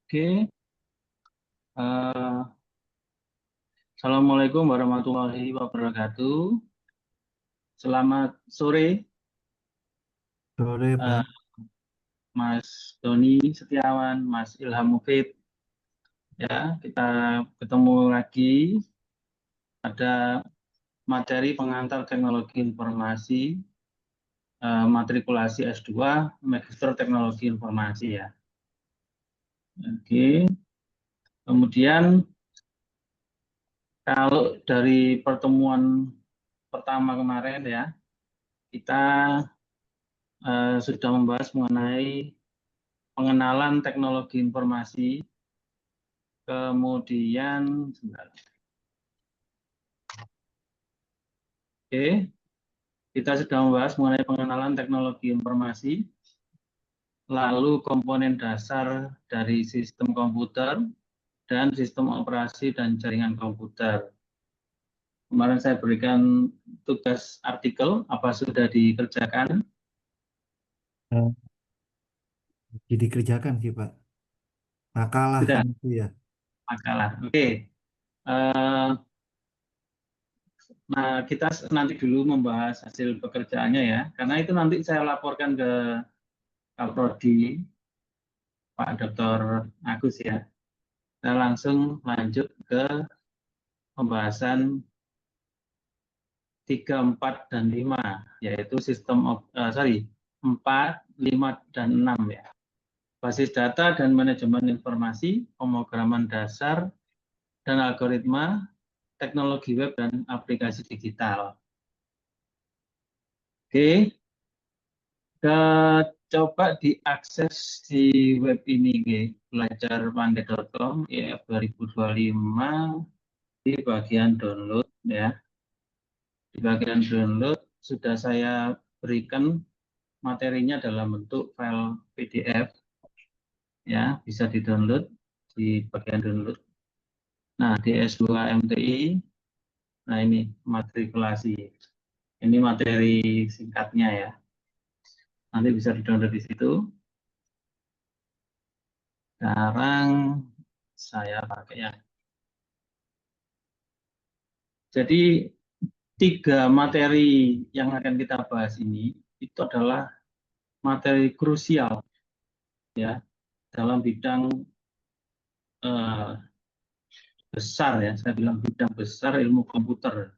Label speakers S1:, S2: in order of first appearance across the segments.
S1: Oke, Assalamualaikum warahmatullahi wabarakatuh. Selamat sore,
S2: Sore,
S1: eh,
S2: Pak.
S1: Mas Doni Setiawan, Mas Ilham Mufid. Ya, kita ketemu lagi. Ada materi pengantar teknologi informasi, matrikulasi S2, Magister Teknologi Informasi ya. Oke, kemudian kalau dari pertemuan pertama kemarin ya, kita sudah membahas mengenai pengenalan teknologi informasi, kemudian kita sudah membahas mengenai pengenalan teknologi informasi, lalu komponen dasar dari sistem komputer dan sistem operasi dan jaringan komputer. Kemarin saya berikan tugas artikel, apa sudah dikerjakan?
S2: Eh, Jadi kerjakan sih, Pak. Makalah
S1: Sudah,
S2: kan itu ya.
S1: makalah. Oke. Eh, Nah, kita nanti dulu membahas hasil pekerjaannya ya, karena itu nanti saya laporkan ke Kaprodi, Pak Dr. Agus ya. Saya langsung lanjut ke pembahasan 3, 4, dan 5, yaitu sistem, 4, 5, dan 6 ya. Basis data dan manajemen informasi, pemrograman dasar, dan algoritma, teknologi web, dan aplikasi digital. Oke, coba diakses di web ini, belajarpandai.com, EF 2025, di bagian download ya. Di bagian download sudah saya berikan materinya dalam bentuk file PDF ya, bisa di-download di bagian download. Nah, di S2 MTI, nah ini matrikulasi. Ini materi singkatnya ya. Nanti bisa di-download di situ. Sekarang saya pakai ya. Jadi 3 materi yang akan kita bahas ini itu adalah materi krusial ya dalam bidang eh, besar ya, saya bilang bidang besar ilmu komputer.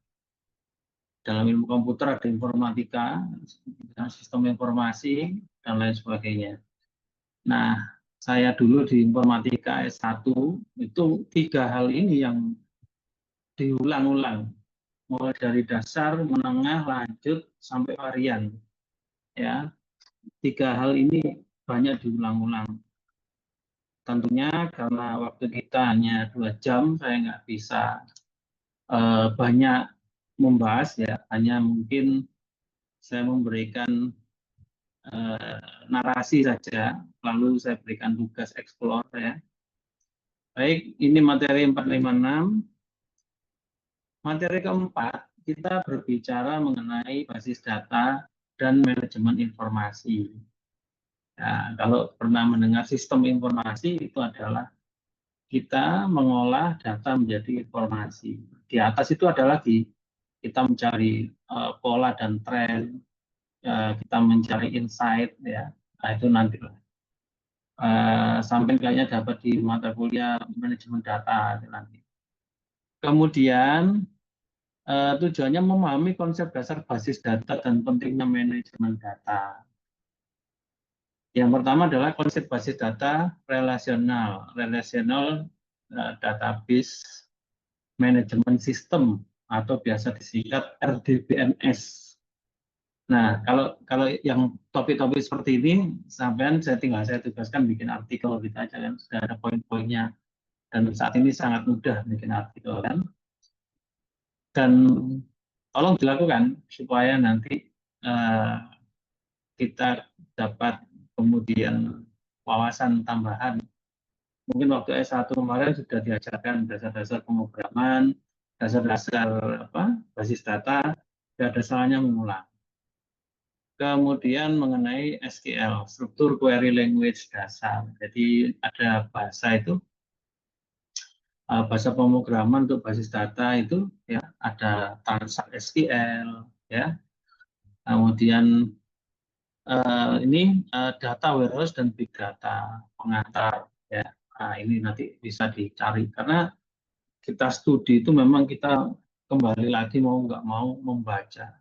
S1: Dalam ilmu komputer ada informatika, sistem informasi, dan lain sebagainya. Nah, saya dulu di informatika S1, itu 3 hal ini yang diulang-ulang, mulai dari dasar, menengah, lanjut, sampai varian. Ya, 3 hal ini banyak diulang-ulang. Tentunya karena waktu kita hanya 2 jam, saya nggak bisa banyak membahas ya, hanya mungkin saya memberikan narasi saja, lalu saya berikan tugas explore ya. Baik, ini materi 456. Materi keempat, kita berbicara mengenai basis data dan manajemen informasi. Ya, kalau pernah mendengar sistem informasi, itu adalah kita mengolah data menjadi informasi. Di atas itu ada lagi, kita mencari pola dan tren, kita mencari insight ya. Nah, itu nanti sampai kayaknya dapat di mata kuliah manajemen data nanti. Kemudian tujuannya memahami konsep dasar basis data dan pentingnya manajemen data. Yang pertama adalah konsep basis data relasional, database manajemen sistem atau biasa disingkat RDBMS. Nah, kalau yang topik-topik seperti ini, sampean saya tugaskan bikin artikel gitu aja kan, sudah ada poin-poinnya. Dan saat ini sangat mudah bikin artikel kan. Dan tolong dilakukan supaya nanti eh, kita dapat kemudian wawasan tambahan. Mungkin waktu S1 kemarin sudah diajarkan dasar-dasar pemrograman, dasar-dasar basis data, tidak ada salahnya mengulang. Kemudian mengenai SQL, struktur query language dasar. Jadi ada bahasa itu, bahasa pemrograman untuk basis data itu ya, ada Transact SQL ya. Kemudian ini data warehouse dan big data pengantar ya. Nah, ini nanti bisa dicari karena kita studi itu memang kita kembali lagi mau nggak mau membaca,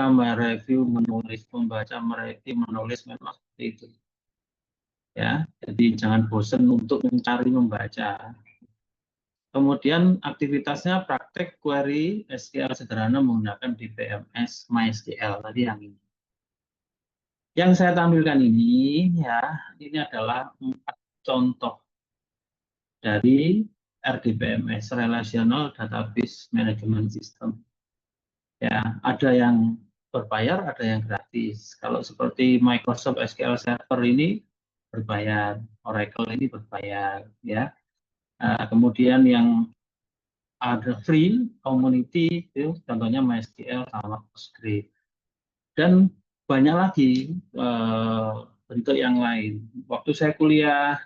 S1: mereview, menulis, membaca, mereview, menulis memang seperti itu ya. Jadi jangan bosan untuk mencari membaca. Kemudian aktivitasnya praktek query SQL sederhana menggunakan DBMS MySQL tadi yang ini. Yang saya tampilkan ini ya, ini adalah 4 contoh dari RDBMS Relational Database Management System. Ya, ada yang berbayar, ada yang gratis. Kalau seperti Microsoft SQL Server ini berbayar, Oracle ini berbayar, ya. Kemudian yang ada free community itu contohnya MySQL sama Postgre. Dan banyak lagi bentuk yang lain. Waktu saya kuliah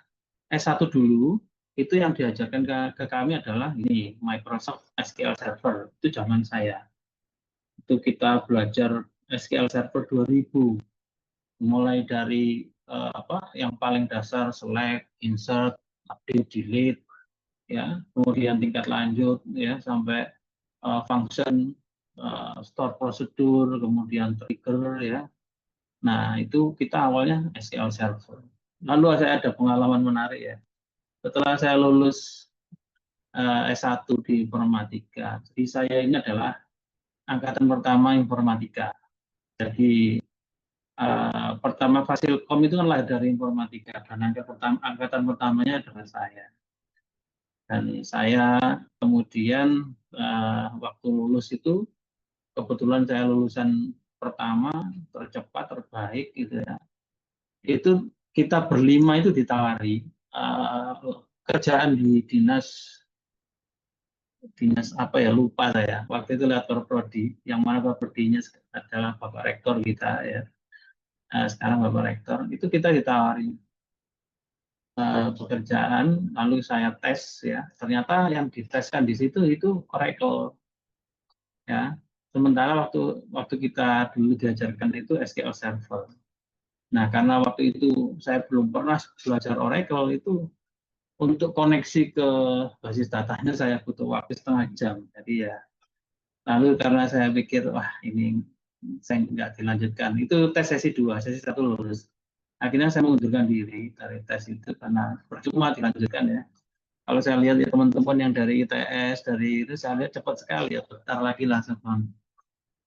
S1: S1 dulu, itu yang diajarkan ke kami adalah ini Microsoft SQL Server. Itu zaman saya. Itu kita belajar SQL Server 2000, mulai dari yang paling dasar select, insert, update, delete, ya, kemudian tingkat lanjut ya sampai function, store prosedur, kemudian trigger ya. Nah, itu kita awalnya SQL Server. Lalu saya ada pengalaman menarik ya. Setelah saya lulus S1 di informatika, jadi saya ini adalah angkatan pertama informatika. Jadi pertama Fasilkom itu kan lahir dari informatika dan angkatan pertamanya adalah saya. Dan saya kemudian waktu lulus itu kebetulan saya lulusan pertama tercepat terbaik gitu ya. Itu kita berlima itu ditawari kerjaan di dinas apa ya, lupa saya. Waktu itu lewat Prodi, yang mana Pak Prodinya adalah Bapak Rektor kita ya. Sekarang Bapak Rektor, itu kita ditawari pekerjaan, lalu saya tes ya. Ternyata yang diteskan di situ itu Oracle ya. Sementara waktu kita dulu diajarkan itu SQL Server. Nah, karena waktu itu saya belum pernah belajar Oracle, itu untuk koneksi ke basis datanya saya butuh waktu setengah jam. Jadi ya, lalu karena saya pikir, wah ini saya nggak dilanjutkan. Itu tes sesi 2, sesi 1 lulus. Akhirnya saya mengundurkan diri dari tes itu karena percuma dilanjutkan ya. Kalau saya lihat ya teman-teman yang dari ITS, dari itu saya lihat cepat sekali ya, bentar lagi langsung.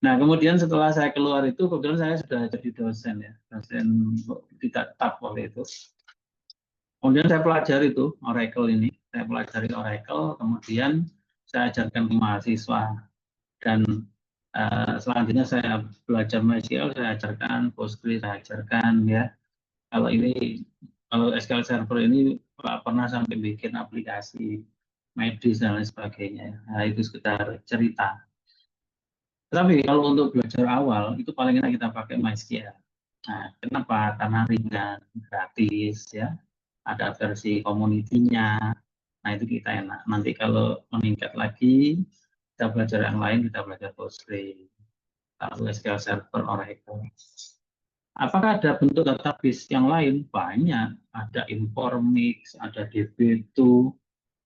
S1: Nah, kemudian setelah saya keluar itu, kebetulan saya sudah jadi dosen ya, dosen tidak tetap waktu itu. Kemudian saya pelajari itu Oracle ini, saya pelajari Oracle, kemudian saya ajarkan ke mahasiswa dan selanjutnya saya belajar MySQL, saya ajarkan Postgre, saya ajarkan ya. Kalau SQL Server ini pernah sampai bikin aplikasi medis dan lain sebagainya. Nah, itu sekedar cerita. Tapi kalau untuk belajar awal itu paling enak kita pakai MySQL. Nah, kenapa? Karena ringan, gratis ya. Ada versi community-nya. Nah, itu kita enak. Nanti kalau meningkat lagi, kita belajar yang lain, kita belajar Postgre, lalu SQL Server, Oracle. Apakah ada bentuk database yang lain? Banyak. Ada Informix, ada DB2,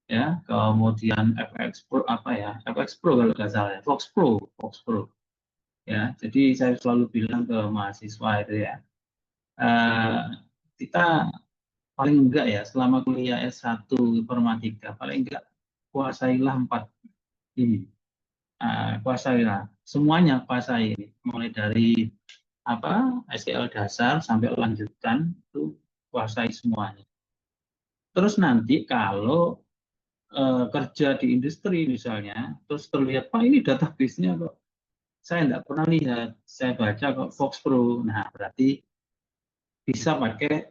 S1: ya, kemudian FX Pro, FX Pro kalau nggak salah ya, Fox Pro. Ya, jadi saya selalu bilang ke mahasiswa itu ya, kita paling enggak ya selama kuliah S1 informatika paling enggak kuasailah 4 ini. Kuasailah semuanya, kuasai mulai dari SQL dasar sampai lanjutan itu kuasai semuanya. Terus nanti kalau kerja di industri misalnya, terus terlihat Pak ini database-nya kok saya enggak pernah lihat, saya baca kok Fox Pro. Nah, berarti bisa pakai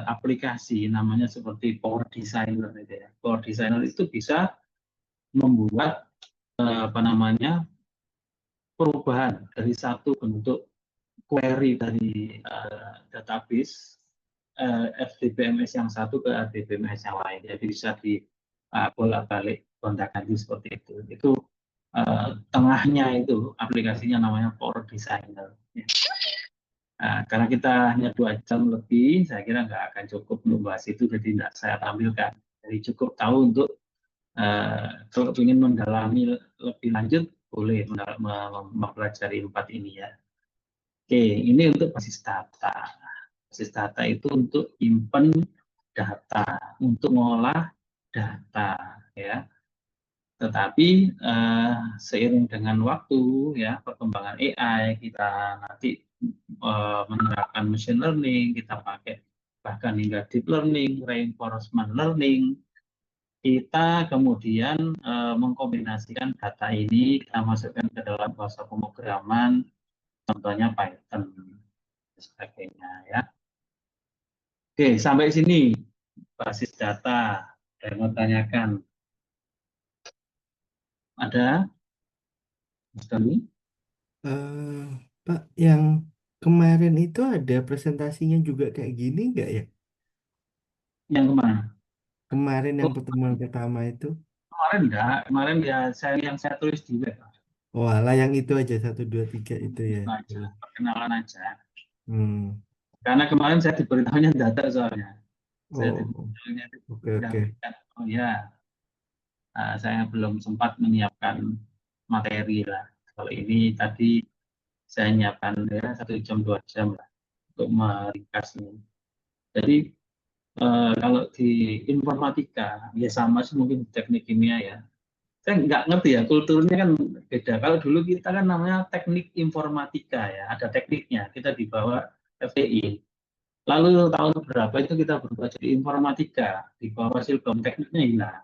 S1: aplikasi namanya seperti Power Designer gitu ya. Power Designer itu bisa membuat perubahan dari satu bentuk query dari database FDBMS yang satu ke FDBMS yang lain. Jadi bisa di bolak-balik gonta-ganti seperti itu. Itu tengahnya itu aplikasinya namanya Power Designer. Karena kita hanya 2 jam lebih, saya kira nggak akan cukup membahas itu, jadi tidak saya tampilkan. Jadi cukup tahu untuk kalau ingin mendalami lebih lanjut, boleh mempelajari 4 ini ya. Oke, ini untuk basis data. Basis data itu untuk simpan data, untuk mengolah data, ya. Tetapi seiring dengan waktu, ya, perkembangan AI, kita nanti menerapkan machine learning, kita pakai bahkan hingga deep learning, reinforcement learning, kita kemudian mengkombinasikan data ini, kita masukkan ke dalam bahasa pemrograman, contohnya Python, dan sebagainya, ya. Oke, sampai sini basis data. Saya mau tanyakan, ada Mas Doni?
S2: Eh, Pak, yang kemarin itu ada presentasinya juga kayak gini nggak ya?
S1: Yang kemana?
S2: Kemarin
S1: Oh,
S2: yang pertemuan pertama itu.
S1: kemarin enggak, kemarin ya yang saya tulis di web.
S2: Wah, lah yang itu aja 1, 2, 3 itu ya.
S1: Itu aja, perkenalan aja.
S2: Hmm.
S1: Karena kemarin saya diberitahunya data soalnya. Saya
S2: Oh,
S1: diberitahunya
S2: oke oke.
S1: menyampaikan, oh ya, saya belum sempat menyiapkan materi lah. Kalau ini tadi saya menyiapkan ya 1 jam 2 jam lah untuk meringkas ini. Jadi kalau di informatika ya sama sih, mungkin teknik kimia ya. Saya nggak ngerti ya, kulturnya kan beda. Kalau dulu kita kan namanya teknik informatika ya, ada tekniknya, kita dibawa FTI. Lalu tahun berapa itu kita berubah jadi informatika, di bawah silbam tekniknya hilang.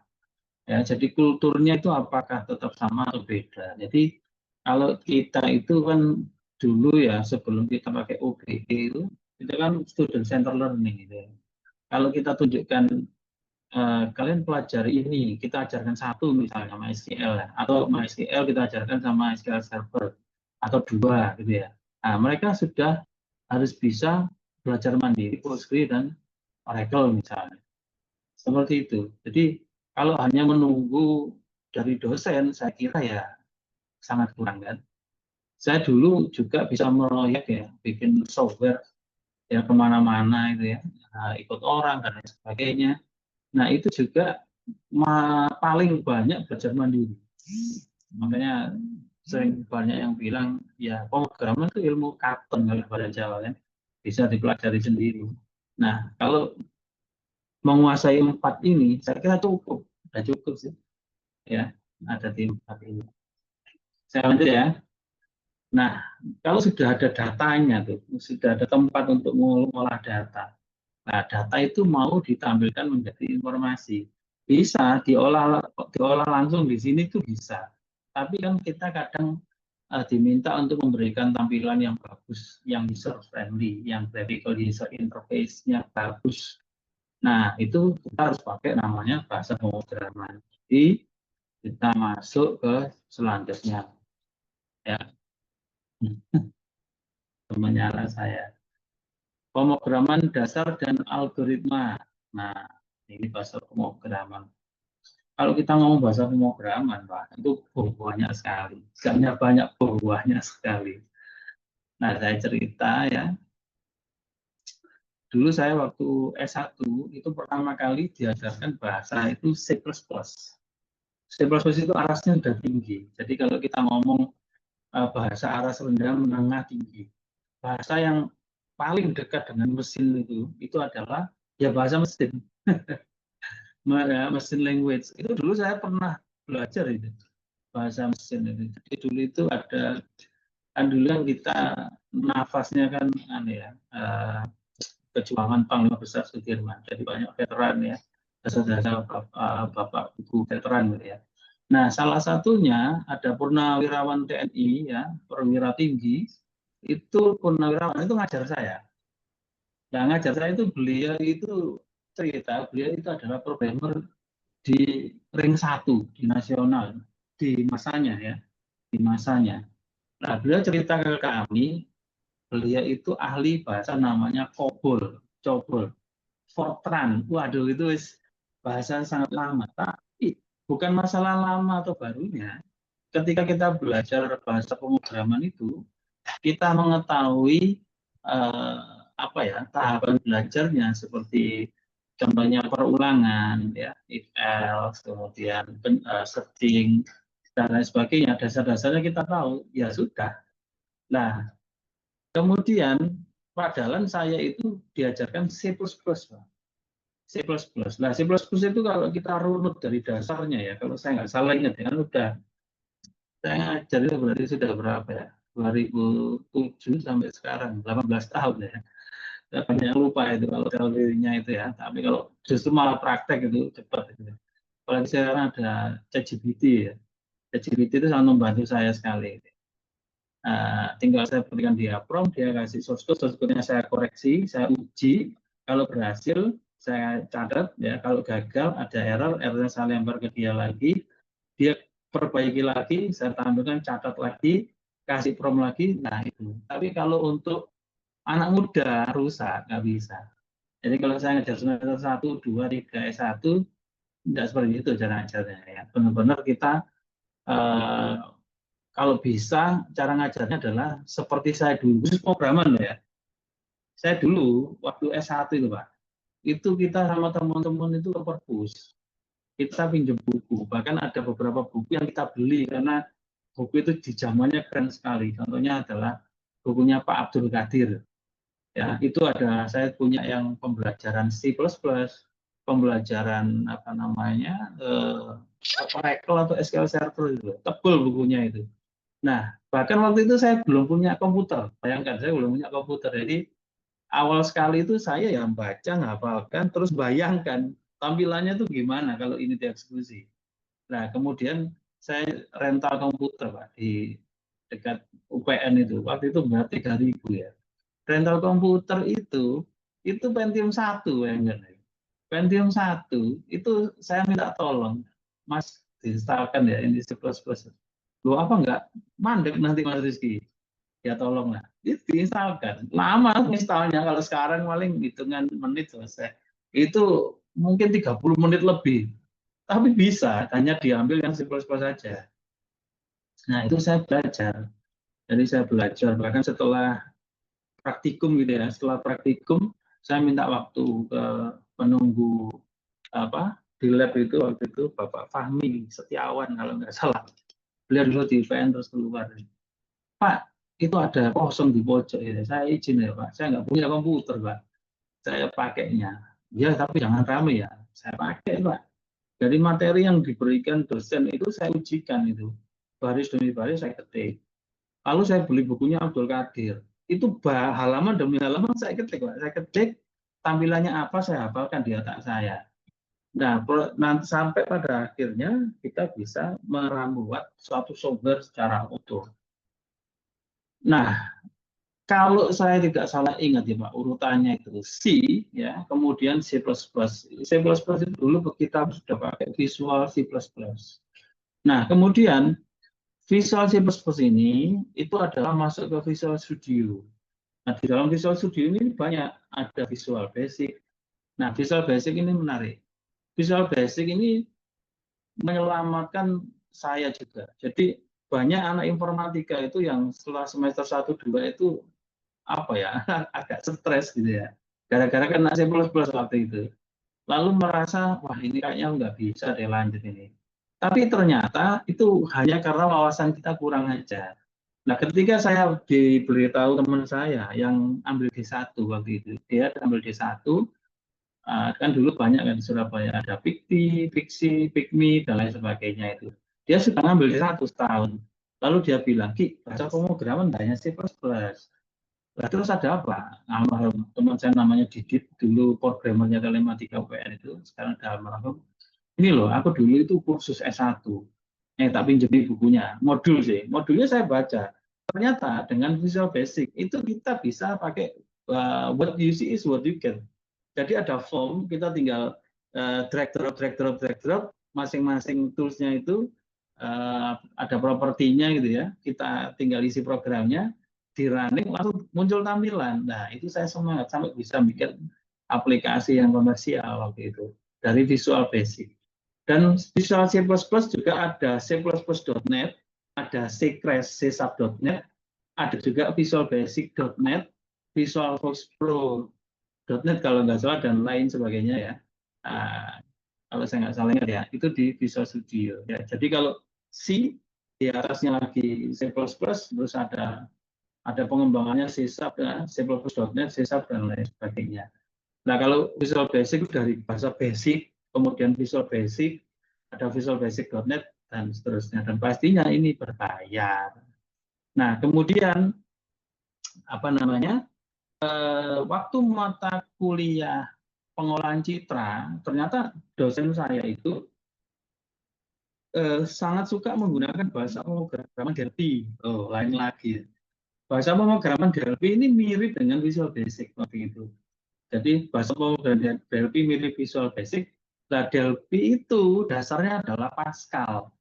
S1: Ya, jadi kulturnya itu apakah tetap sama atau beda. Jadi kalau kita itu kan dulu ya, sebelum kita pakai OGG itu kan student center learning gitu ya. Kalau kita tunjukkan kalian pelajari ini, kita ajarkan satu misalnya MySQL ya, atau MySQL kita ajarkan sama SQL Server atau 2 gitu ya. Nah, mereka sudah harus bisa belajar mandiri Postgre dan Oracle misalnya. Seperti itu. Jadi kalau hanya menunggu dari dosen, saya kira ya sangat kurang kan. Saya dulu juga bisa meroyek ya, bikin software ya kemana-mana itu ya, ikut orang dan lain sebagainya. Nah itu juga paling banyak belajar mandiri. Makanya sering banyak yang bilang ya pemrograman itu ilmu katon kalau bahasa Jawa kan, bisa dipelajari sendiri. Nah kalau menguasai 4 ini, saya kira cukup, sudah cukup sih, ya ada di 4 ini. Saya lanjut ya. Nah, kalau sudah ada datanya tuh, sudah ada tempat untuk mengolah data. Nah, data itu mau ditampilkan menjadi informasi. Bisa diolah langsung di sini tuh bisa. Tapi kan kita kadang diminta untuk memberikan tampilan yang bagus, yang user friendly, yang graphical user interface-nya bagus. Nah, itu kita harus pakai namanya bahasa pemrograman. Jadi, kita masuk ke selanjutnya. Ya, menyala saya. Pemrograman dasar dan algoritma. Nah, ini bahasa pemrograman. Kalau kita ngomong bahasa pemrograman, Pak, itu banyak sekali. Banyak banyak buahnya sekali. Nah, saya cerita ya. Dulu saya waktu S1 itu pertama kali diajarkan bahasa itu C++. C++ itu arasnya sudah tinggi. Jadi kalau kita ngomong bahasa aras rendah, menengah, tinggi. Bahasa yang paling dekat dengan mesin itu adalah ya bahasa mesin. Mesin language. Itu dulu saya pernah belajar itu bahasa mesin itu. Jadi dulu itu ada kan dulu yang kita nafasnya kan ya, kejuangan Panglima Besar Sudirman. Jadi banyak veteran ya, saudara bapak ibu veteran gitu ya. Nah, salah satunya ada purnawirawan TNI ya, perwira tinggi, itu purnawirawan itu ngajar saya. Nah, ngajar saya itu beliau itu cerita, beliau itu adalah programmer di ring 1 di nasional di masanya ya, di masanya. Nah, beliau cerita ke kami beliau itu ahli bahasa namanya COBOL, Fortran. Waduh, itu bahasa sangat lama. Tapi bukan masalah lama atau barunya. Ketika kita belajar bahasa pemrograman itu, kita mengetahui apa ya, tahapan belajarnya, seperti contohnya perulangan, ya, if else, kemudian setting dan lain sebagainya. Dasar-dasarnya kita tahu, ya sudah. Nah, kemudian padahal saya itu diajarkan C++, Pak. C++. Nah, C++ itu kalau kita runut dari dasarnya, ya, kalau saya nggak salah ingat, ya, kan udah saya ngajar itu berarti sudah berapa ya? 2007 sampai sekarang, 18 tahun ya. Saya banyak lupa itu kalau teorinya itu ya. Tapi kalau justru malah praktek itu cepat. Itu. Apalagi sekarang ada ChatGPT ya. ChatGPT itu sangat membantu saya sekali. Tinggal saya berikan dia prompt, dia kasih source code-nya saya koreksi, saya uji. Kalau berhasil, saya catat. Ya, kalau gagal, ada error-nya saya lempar ke dia lagi. Dia perbaiki lagi, saya tampilkan, catat lagi, kasih prompt lagi. Nah itu. Tapi kalau untuk anak muda rusak, nggak bisa. Jadi kalau saya ngajar semester 1, 2, 3, S1, tidak seperti itu cara ngajarnya. Ya. Benar-benar kita eh, kalau bisa cara ngajarnya adalah seperti saya dulu, khusus programan ya. Saya dulu waktu S1 itu Pak, itu kita sama teman-teman itu ke perpus, kita pinjam buku, bahkan ada beberapa buku yang kita beli karena buku itu di zamannya keren sekali. Contohnya adalah bukunya Pak Abdul Qadir. Ya, itu ada saya punya yang pembelajaran C++, pembelajaran apa namanya Oracle atau SQL Server itu, tebel bukunya itu. Nah, bahkan waktu itu saya belum punya komputer. Bayangkan, saya belum punya komputer. Jadi awal sekali itu saya yang baca, ngapalkan, terus bayangkan tampilannya tuh gimana kalau ini dieksekusi. Nah, kemudian saya rental komputer Pak di dekat UPN itu. Waktu itu benar 3.000 ya. Rental komputer itu Pentium 1 ya enggak. Pentium 1 itu saya minta tolong, Mas diinstalkan ya ini C++. Loh apa enggak? Mandek nanti Mas Rizky. Ya tolong lah. Itu diinstalkan. Lama instalnya, kalau sekarang paling hitungan menit selesai. Itu mungkin 30 menit lebih. Tapi bisa, hanya diambil yang C++ saja. Nah, itu saya belajar. Jadi saya belajar, bahkan setelah praktikum gitu ya, setelah praktikum saya minta waktu ke penunggu apa di lab itu, waktu itu Bapak Fahmi Setiawan kalau nggak salah. Beliau dulu di UPN terus keluar. Pak, itu ada kosong di pojok ya. Saya izin ya Pak, saya nggak punya komputer Pak. Saya pakainya. Ya, tapi jangan rame ya. Saya pakai Pak. Dari materi yang diberikan dosen itu saya ujikan itu. Baris demi baris saya ketik. Lalu saya beli bukunya Abdul Qadir. Itu halaman demi halaman saya ketik Pak. Saya ketik, tampilannya apa saya hafalkan di otak saya. Nah, nanti sampai pada akhirnya kita bisa membuat suatu software secara utuh. Nah, kalau saya tidak salah ingat ya Pak, urutannya itu C, ya, kemudian C++. C++ itu dulu kita sudah pakai Visual C++. Nah, kemudian Visual C++ ini itu adalah masuk ke Visual Studio. Nah, di dalam Visual Studio ini banyak, ada Visual Basic. Nah, Visual Basic ini menarik. Visual Basic ini menyelamatkan saya juga. Jadi banyak anak informatika itu yang setelah semester 1 2 itu apa ya, agak stres gitu ya. Gara-gara kena C++ waktu itu. Lalu merasa, wah ini kayaknya nggak bisa deh lanjut ini. Tapi ternyata itu hanya karena wawasan kita kurang aja. Nah, ketika saya diberitahu teman saya yang ambil D1 waktu itu, dia ambil D1, kan dulu banyak kan di Surabaya, ada Pikti, Piksi, Pikmi, dan lain sebagainya itu. Dia sudah ngambil D1 setahun. Lalu dia bilang, Ki, baca pemrograman hanya C++. Nah, terus ada apa? Almarhum teman saya namanya Didit, dulu programmernya Telematika UPN itu, sekarang ada almarhum. Ini loh, aku dulu itu kursus S1. Tak pinjemi bukunya, modul sih. Modulnya saya baca. Ternyata dengan Visual Basic itu kita bisa pakai what you see is what you get. Jadi ada form, kita tinggal drag drop, masing-masing toolsnya itu ada propertinya gitu ya. Kita tinggal isi programnya, di running langsung muncul tampilan. Nah, itu saya semangat sampai bisa bikin aplikasi yang komersial waktu itu dari Visual Basic. Dan Visual C++ juga ada C++.NET, ada C Crash, C Sharp.NET, ada juga Visual Basic.NET, Visual Force Pro.NET kalau nggak salah, dan lain sebagainya ya. Nah, kalau saya nggak salah ingat ya, itu di Visual Studio. Ya, jadi kalau C di atasnya lagi C++, terus ada pengembangannya C Sharp, ya, C++.NET, C Sharp, dan lain sebagainya. Nah, kalau Visual Basic dari bahasa basic, kemudian Visual Basic, ada Visual Basic.NET, dan seterusnya. Dan pastinya ini berbayar. Nah, kemudian apa namanya? Waktu mata kuliah pengolahan citra, ternyata dosen saya itu sangat suka menggunakan bahasa pemrograman Delphi. Oh, lain lagi. Bahasa pemrograman Delphi ini mirip dengan Visual Basic waktu itu. Jadi bahasa pemrograman Delphi mirip Visual Basic. Nah, Delphi itu dasarnya adalah Pascal.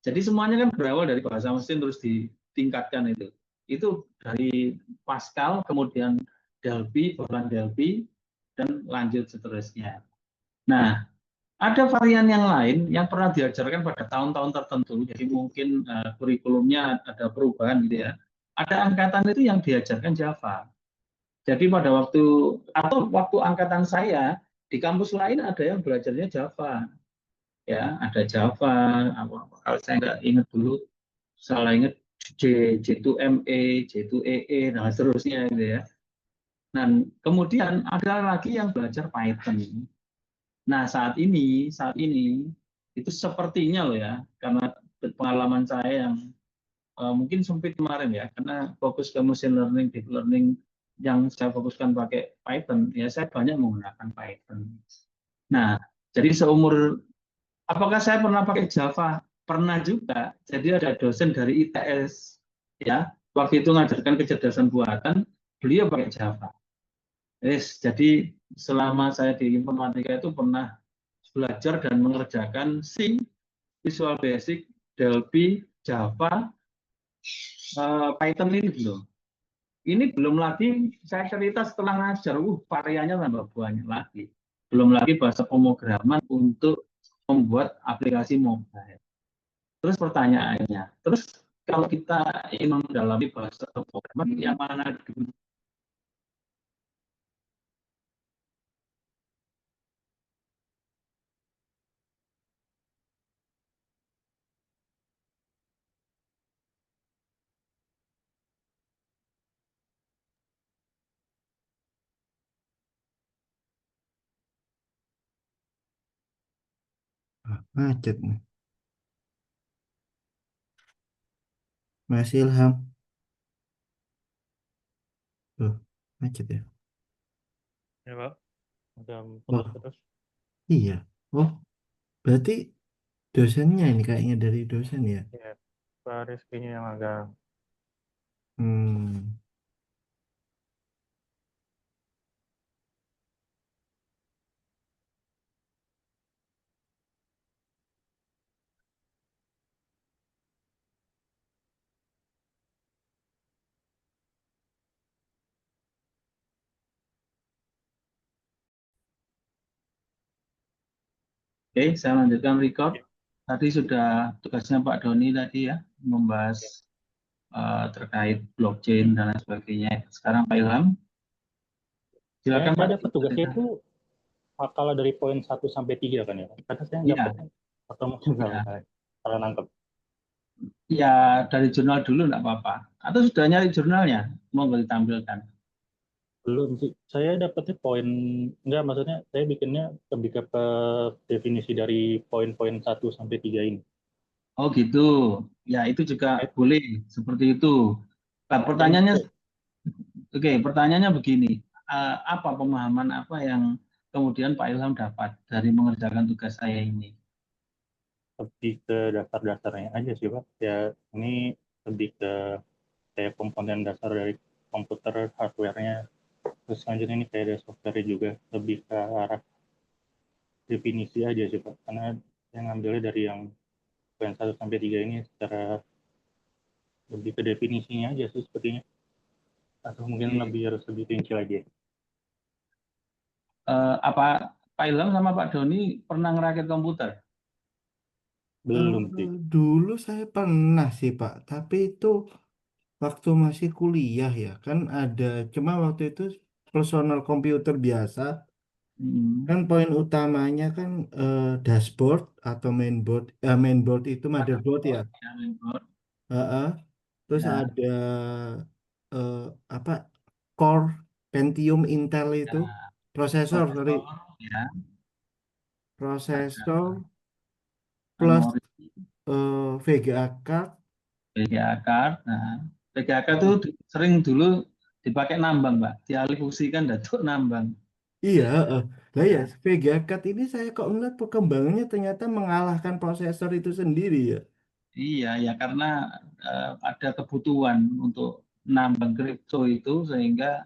S1: Jadi semuanya kan berawal dari bahasa mesin terus ditingkatkan itu. Itu dari Pascal, kemudian Delphi, bukan Delphi, dan lanjut seterusnya. Nah, ada varian yang lain yang pernah diajarkan pada tahun-tahun tertentu, jadi mungkin kurikulumnya ada perubahan gitu ya. Ada angkatan itu yang diajarkan Java. Jadi pada waktu atau waktu angkatan saya di kampus lain ada yang belajarnya Java, ya ada Java. Kalau saya nggak ingat dulu, salah ingat J2ME, J2EE, dan seterusnya gitu ya. Dan kemudian ada lagi yang belajar Python. Nah, saat ini itu sepertinya loh ya, karena pengalaman saya yang mungkin sempit kemarin ya, karena fokus ke machine learning, deep learning yang saya fokuskan pakai Python, ya saya banyak menggunakan Python. Nah, jadi apakah saya pernah pakai Java? Pernah juga. Jadi ada dosen dari ITS, ya, waktu itu ngajarkan kecerdasan buatan, beliau pakai Java. Yes, jadi selama saya di informatika itu pernah belajar dan mengerjakan C, Visual Basic, Delphi, Java, Python ini belum. Ini belum lagi saya cerita setelah ngajar, variannya tambah banyak lagi. Belum lagi bahasa pemrograman untuk membuat aplikasi mobile. Terus pertanyaannya, terus kalau kita ingin mendalami bahasa pemrograman, yang mana dulu?
S2: Ah, macet nih. Masih Ilham. Loh, macet ya?
S3: Ya Pak, udah putus
S2: Oh,
S3: terus.
S2: iya. Oh, berarti dosennya ini kayaknya dari dosen ya?
S3: Ya, Pak Rizkynya yang agak
S2: Hmm.
S1: Oke, saya lanjutkan record.
S3: ya,
S1: Tadi sudah tugasnya Pak Doni tadi ya, membahas
S3: ya.
S1: terkait blockchain dan lain sebagainya. Sekarang Pak Ilham,
S3: Saya,
S1: silakan
S3: saya
S1: Pak.
S3: dapat tugasnya itu kalau dari poin 1 sampai 3 kan ya. Karena saya
S1: Iya,
S3: dapatnya atau mungkin nggak
S1: ya,
S3: salah. Salah nangkep.
S1: ya, dari jurnal dulu enggak apa-apa. Atau sudah nyari jurnalnya, mau ditampilkan.
S3: Belum sih. Saya dapatnya poin, enggak maksudnya saya bikinnya lebih ke definisi dari poin-poin 1 sampai 3 ini.
S1: Oh gitu, ya itu juga
S3: Eh,
S1: boleh seperti itu. Nah,
S3: dan
S1: pertanyaannya, oke, pertanyaannya begini, apa pemahaman apa yang kemudian Pak Ilham dapat dari mengerjakan tugas saya ini?
S3: lebih ke dasar-dasarnya aja sih Pak. Ya ini lebih ke kayak komponen dasar dari komputer hardware-nya. Terus selanjutnya ini kayak ada software juga lebih ke arah definisi aja sih Pak. Karena yang ngambilnya dari yang poin 1 sampai 3 ini secara lebih ke definisinya aja sih sepertinya. Atau mungkin harus lebih rinci lagi?
S1: Apa Pak Ilham sama Pak Doni pernah ngerakit komputer?
S3: Belum sih.
S2: Dulu saya pernah sih Pak, tapi itu waktu masih kuliah ya, kan ada, cuma waktu itu personal komputer biasa,
S1: Hmm.
S2: kan poin utamanya kan dashboard atau mainboard itu motherboard ya.
S1: Ya, mainboard.
S2: Heeh. Terus
S1: Ya,
S2: ada eh, apa core Pentium Intel itu
S1: ya,
S2: prosesor, sorry,
S1: prosesor, ya, ada
S2: prosesor plus
S1: memori,
S2: VGA card.
S1: VGA card. Nah, VGA card itu
S2: Heeh.
S1: sering dulu dipakai nambang, Pak. Dialih fungsikan datuk nambang.
S2: Iya, heeh. Lah ya,
S1: Nah,
S2: VGA card ini saya kok ngeliat perkembangannya ternyata mengalahkan prosesor itu sendiri ya.
S1: iya, ya karena ada kebutuhan untuk nambang kripto itu sehingga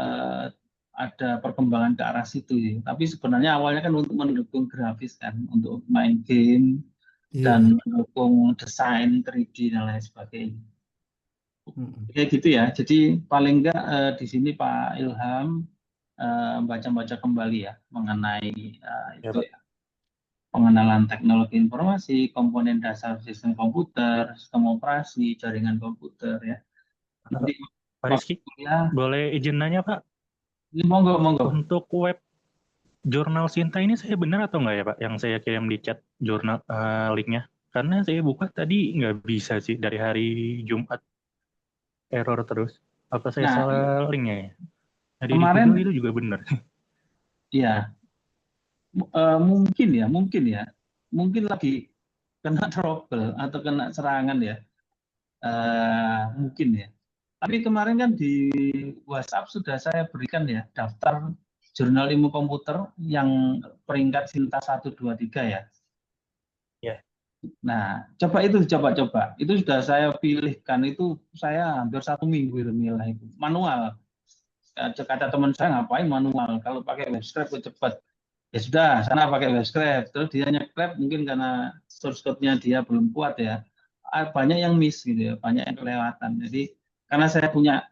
S1: eh, ada perkembangan ke arah situ ya. Tapi sebenarnya awalnya kan untuk mendukung grafis kan, untuk main game dan
S2: Iya.
S1: mendukung desain 3D dan lain sebagainya.
S2: Mm-mm.
S1: Kayak gitu ya. Jadi paling enggak di sini Pak Ilham baca-baca kembali ya mengenai
S3: Ya
S1: itu
S3: Pak.
S1: ya, pengenalan teknologi informasi, komponen dasar sistem komputer, sistem operasi, jaringan komputer ya. Nanti
S3: Pak
S1: waktu
S3: Rizky,
S1: kuliah,
S3: boleh izin nanya Pak,
S1: ini monggo monggo.
S3: untuk web jurnal Sinta ini saya benar atau nggak ya Pak, yang saya kirim di chat jurnal linknya? Karena saya buka tadi nggak bisa sih, dari hari Jumat error terus. Apa saya
S1: Nah,
S3: salah linknya ya? Tadi di Google
S1: kemarin
S3: itu juga benar.
S1: ya mungkin ya, mungkin lagi kena trouble atau kena serangan ya, mungkin ya. Tapi kemarin kan di WhatsApp sudah saya berikan ya daftar jurnal ilmu komputer yang peringkat Sinta 1, 2, 3 ya.
S3: Ya.
S1: Nah, coba. Itu sudah saya pilihkan, itu saya hampir 1 minggu itu nilai itu. Manual. Kata teman saya ngapain manual, kalau pakai web scrape itu cepat. Ya sudah, sana pakai web scrape. Terus dia nge-scrape mungkin karena source code-nya dia belum kuat ya. Banyak yang miss gitu ya, banyak yang kelewatan. Jadi karena saya punya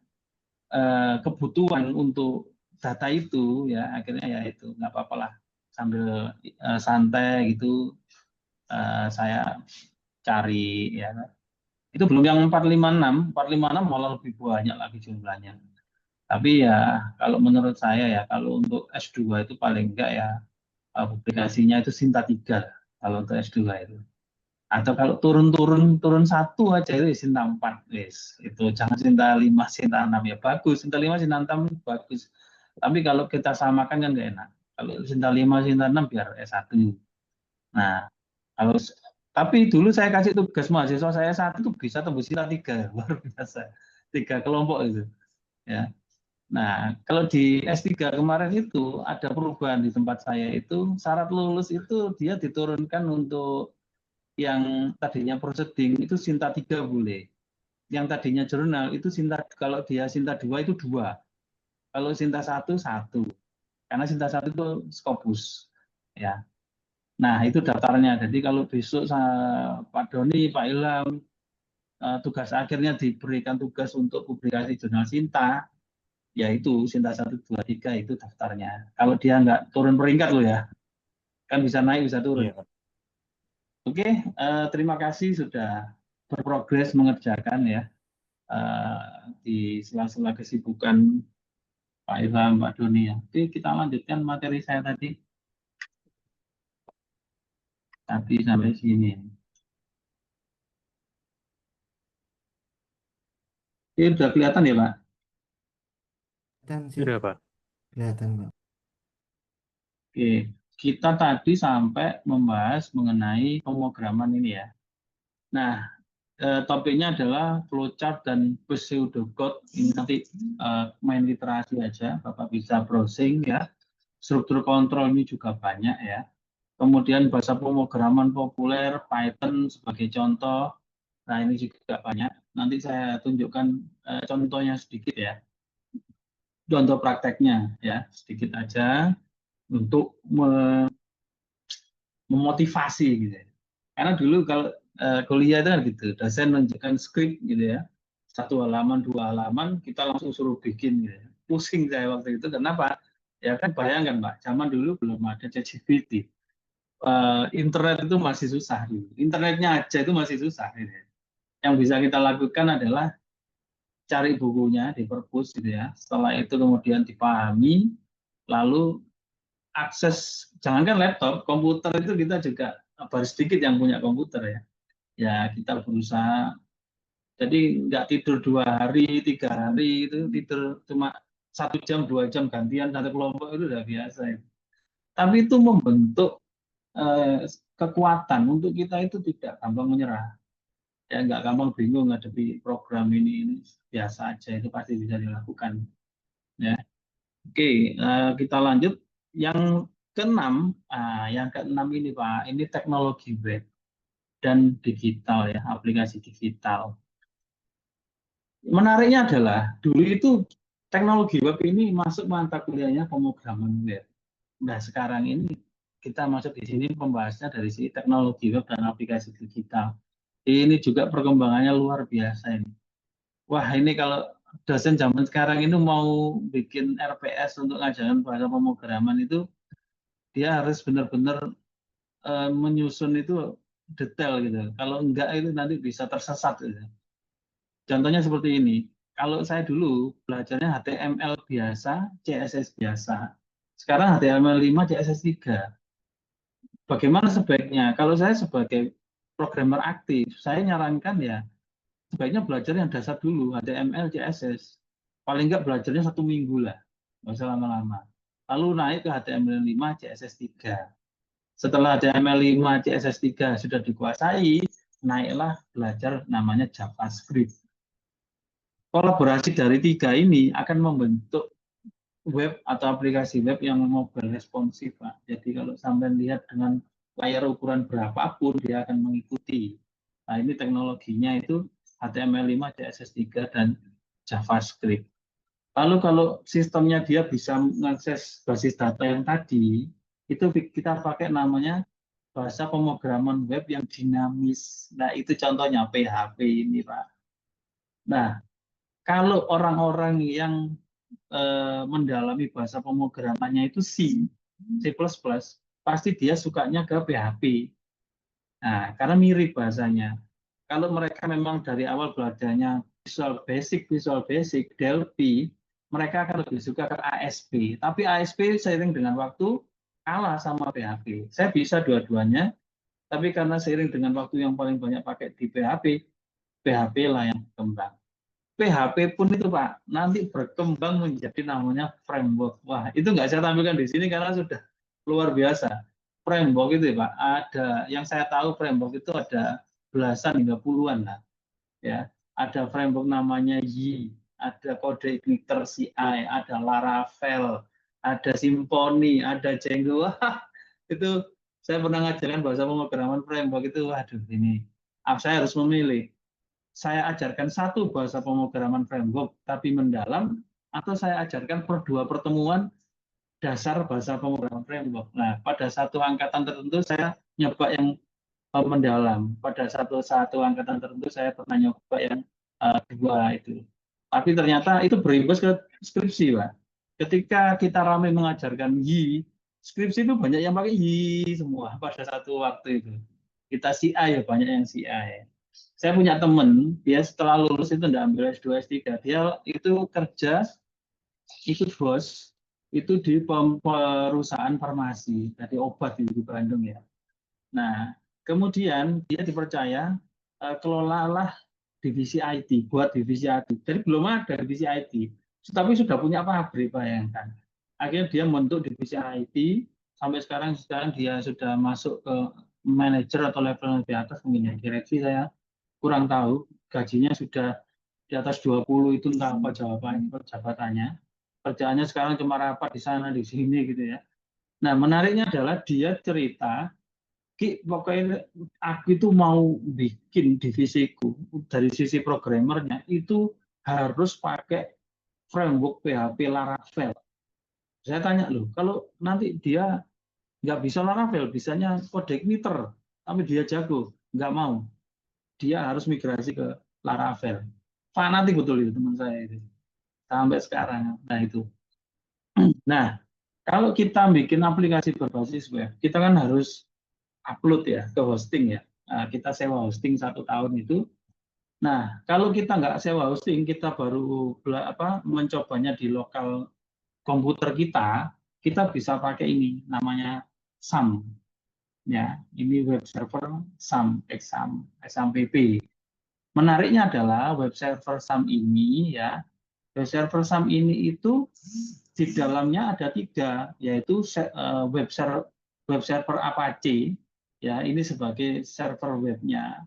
S1: kebutuhan untuk data itu ya akhirnya ya itu nggak apa-apa lah sambil santai gitu saya cari ya. Itu belum yang 456 malah lebih banyak lagi jumlahnya. Tapi ya kalau menurut saya ya kalau untuk S2 itu paling enggak ya publikasinya itu Sinta 3 kalau untuk S2 itu. Atau kalau turun satu aja itu Sinta 4 wis. Itu jangan Sinta 5, Sinta 6 ya bagus. Sinta 5, Sinta 6 bagus. Tapi kalau kita samakan kan nggak enak. Kalau Sinta 5, Sinta 6 biar S1. Nah, kalau tapi dulu saya kasih tugas mahasiswa saya satu itu bisa tembus Sinta 3 luar biasa. 3 kelompok itu ya. Nah, kalau di S3 kemarin itu ada perubahan di tempat saya itu syarat lulus itu dia diturunkan untuk yang tadinya proseding itu Sinta 3 boleh. Yang tadinya jurnal itu Sinta, kalau dia Sinta 2 itu 2. Kalau Sinta 1 1. Karena Sinta 1 itu Scopus. Ya. Nah, itu daftarnya. Jadi kalau besok Pak Doni, Pak Ilham tugas akhirnya diberikan tugas untuk publikasi jurnal Sinta, yaitu Sinta 1, 2, 3 itu daftarnya. Kalau dia nggak turun peringkat loh ya, kan bisa naik bisa turun.
S3: Iya.
S1: Oke, terima kasih sudah berprogres mengerjakan ya di sela-sela kesibukan Pak Ilham, Pak Doni ya. Oke, kita lanjutkan materi saya tadi. Tadi sampai sini. Oke, sudah kelihatan ya Pak?
S2: Kelihatan sih,
S3: Sudah Pak.
S2: kelihatan Pak.
S1: Oke, kita tadi sampai membahas mengenai pemrograman ini ya. Nah, topiknya adalah flowchart dan pseudocode. Ini nanti main literasi aja, Bapak bisa browsing ya. Struktur kontrol ini juga banyak ya. Kemudian bahasa pemrograman populer, Python sebagai contoh. Nah, ini juga banyak. Nanti saya tunjukkan contohnya sedikit ya. Contoh prakteknya ya, sedikit aja untuk memotivasi gitu ya. Karena dulu kalau kuliah itu kan gitu, dosen menunjukkan skrip gitu ya. 1 halaman, 2 halaman, kita langsung suruh bikin. Gitu. Pusing saya waktu itu. Kenapa? Ya kan bayangkan Pak, zaman dulu belum ada ChatGPT. Internet itu masih susah. Internetnya aja itu masih susah. Gitu. Yang bisa kita lakukan adalah cari bukunya di perpus gitu ya. Setelah itu kemudian dipahami, lalu akses, jangankan laptop, komputer itu kita juga baru sedikit yang punya komputer ya. Ya kita berusaha, jadi nggak tidur 2 hari, 3 hari, itu tidur cuma 1 jam, 2 jam gantian satu kelompok itu udah biasa ya. Tapi itu membentuk kekuatan untuk kita itu tidak gampang menyerah. Ya nggak gampang bingung ngadepi program ini biasa aja, itu pasti bisa dilakukan. Ya. Oke, kita lanjut. Yang keenam, yang keenam ini Pak, ini teknologi web dan digital ya, aplikasi digital. Menariknya adalah dulu itu teknologi web ini masuk mata kuliahnya pemrograman web. Nah sekarang ini kita masuk di sini pembahasnya dari sisi teknologi web dan aplikasi digital. Ini juga perkembangannya luar biasa ini. Wah ini kalau dosen zaman sekarang itu mau bikin RPS untuk ngajarin bahasa pemrograman itu dia harus benar-benar menyusun itu detail gitu. Kalau enggak itu nanti bisa tersesat gitu. Contohnya seperti ini. Kalau saya dulu belajarnya HTML biasa, CSS biasa. Sekarang HTML5, CSS 3. Bagaimana sebaiknya? Kalau saya sebagai programmer aktif, saya nyarankan ya sebaiknya belajar yang dasar dulu, HTML, CSS. Paling enggak belajarnya 1 minggu lah, nggak usah lama-lama. Lalu naik ke HTML5, CSS 3. Setelah HTML5, CSS 3 sudah dikuasai, naiklah belajar namanya JavaScript. Kolaborasi dari 3 ini akan membentuk web atau aplikasi web yang mobile responsif, Pak. Jadi kalau sampai lihat dengan layar ukuran berapapun, dia akan mengikuti. Nah, ini teknologinya itu HTML5, CSS3, dan JavaScript. Lalu kalau sistemnya dia bisa mengakses basis data yang tadi, itu kita pakai namanya bahasa pemrograman web yang dinamis. Nah, itu contohnya PHP ini, Pak. Nah, kalau orang-orang yang mendalami bahasa pemrogramannya itu C++, pasti dia sukanya ke PHP. Nah, karena mirip bahasanya. Kalau mereka memang dari awal belajarnya Visual Basic, Delphi, mereka akan lebih suka ke ASP. Tapi ASP seiring dengan waktu kalah sama PHP. Saya bisa dua-duanya, tapi karena seiring dengan waktu yang paling banyak pakai di PHP, PHP lah yang berkembang. PHP pun itu Pak, nanti berkembang menjadi namanya framework. Wah, itu nggak saya tampilkan di sini karena sudah luar biasa. Framework itu Pak, ada yang saya tahu framework itu ada belasan hingga puluhan lah. Ya, ada framework namanya Y, ada kode igniter CI, ada Laravel, ada Symfony, ada Django. Wah, itu saya pernah ngajarkan bahasa pemrograman framework itu, waduh ini, saya harus memilih. Saya ajarkan satu bahasa pemrograman framework tapi mendalam, atau saya ajarkan per 2 pertemuan dasar bahasa pemrograman framework. Nah, pada satu angkatan tertentu saya nyoba yang mendalam. Pada satu angkatan tertentu saya pernah nyoba yang 2 itu. Tapi ternyata itu berimbas ke skripsi, Pak. Ketika kita ramai mengajarkan Y, skripsi itu banyak yang pakai Y semua pada satu waktu itu. Kita CI ya, banyak yang CI. Saya punya teman, dia setelah lulus itu tidak ambil S2, S3. Dia itu kerja, ikut bos, itu di perusahaan farmasi, jadi obat di Bandung ya. Nah, kemudian dia dipercaya kelolalah divisi IT, buat divisi IT. Jadi belum ada divisi IT, tapi sudah punya pabrik, bayangkan. Akhirnya dia membentuk divisi IT, sampai sekarang dia sudah masuk ke manajer atau level di atas, mungkin ya direksi, saya kurang tahu. Gajinya sudah di atas 20, itu entah apa jabatannya. Kerjaannya sekarang cuma rapat di sana di sini gitu ya. Nah, menariknya adalah dia cerita, Ki, pokoknya aku itu mau bikin divisiku dari sisi programmernya itu harus pakai framework PHP Laravel. Saya tanya loh, kalau nanti dia nggak bisa Laravel, bisanya kode igniter, tapi dia jago, nggak mau. Dia harus migrasi ke Laravel. fanatik betul itu teman saya itu. Sampai sekarang. Nah itu. Nah, kalau kita bikin aplikasi berbasis web, kita kan harus upload ya ke hosting ya. Nah, kita sewa hosting 1 tahun itu. Nah, kalau kita nggak sewa hosting, kita baru mencobanya di lokal komputer kita bisa pakai ini namanya SAM ya. Ini web server SAM, XAMPP. Menariknya adalah web server SAM ini ya, web server SAM ini itu di dalamnya ada 3, yaitu web server Apache ya, ini sebagai server webnya.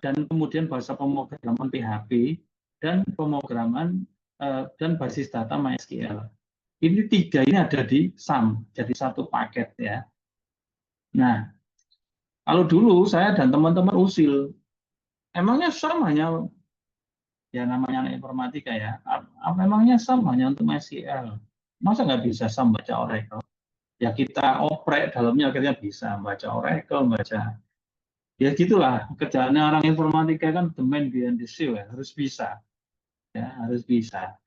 S1: Dan kemudian bahasa pemrograman PHP dan pemrograman dan basis data MySQL. Ini 3 ini ada di SAM, jadi satu paket ya. Nah, kalau dulu saya dan teman-teman usil, emangnya SAM hanya ya namanya anak informatika ya, memangnya SAM hanya untuk MySQL? Masa nggak bisa SAM baca Oracle? Ya kita oprek dalamnya akhirnya bisa baca Oracle, baca ya gitulah kerjaannya orang informatika kan the man behind the show ya, harus bisa ya, harus bisa.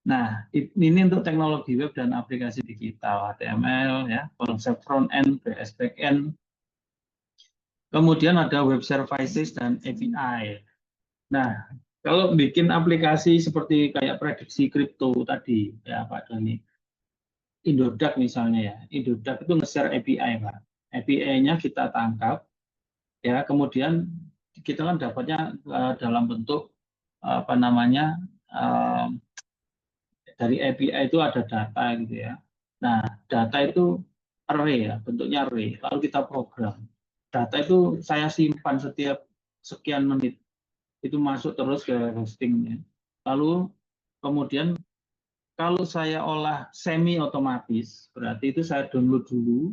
S1: Nah, ini untuk teknologi web dan aplikasi digital, HTML, ya, konsep front end, back end. Kemudian ada web services dan API. Nah, kalau bikin aplikasi seperti kayak prediksi kripto tadi, ya Pak Doni, Indodax misalnya ya, Indodax itu nge-share API, Pak. API-nya kita tangkap, ya, kemudian kita kan dapatnya dalam bentuk apa namanya dari API itu ada data gitu ya. Nah, data itu array ya, bentuknya array. Lalu kita program. Data itu saya simpan setiap sekian menit. Itu masuk terus ke hostingnya. Lalu kemudian kalau saya olah semi otomatis, berarti itu saya download dulu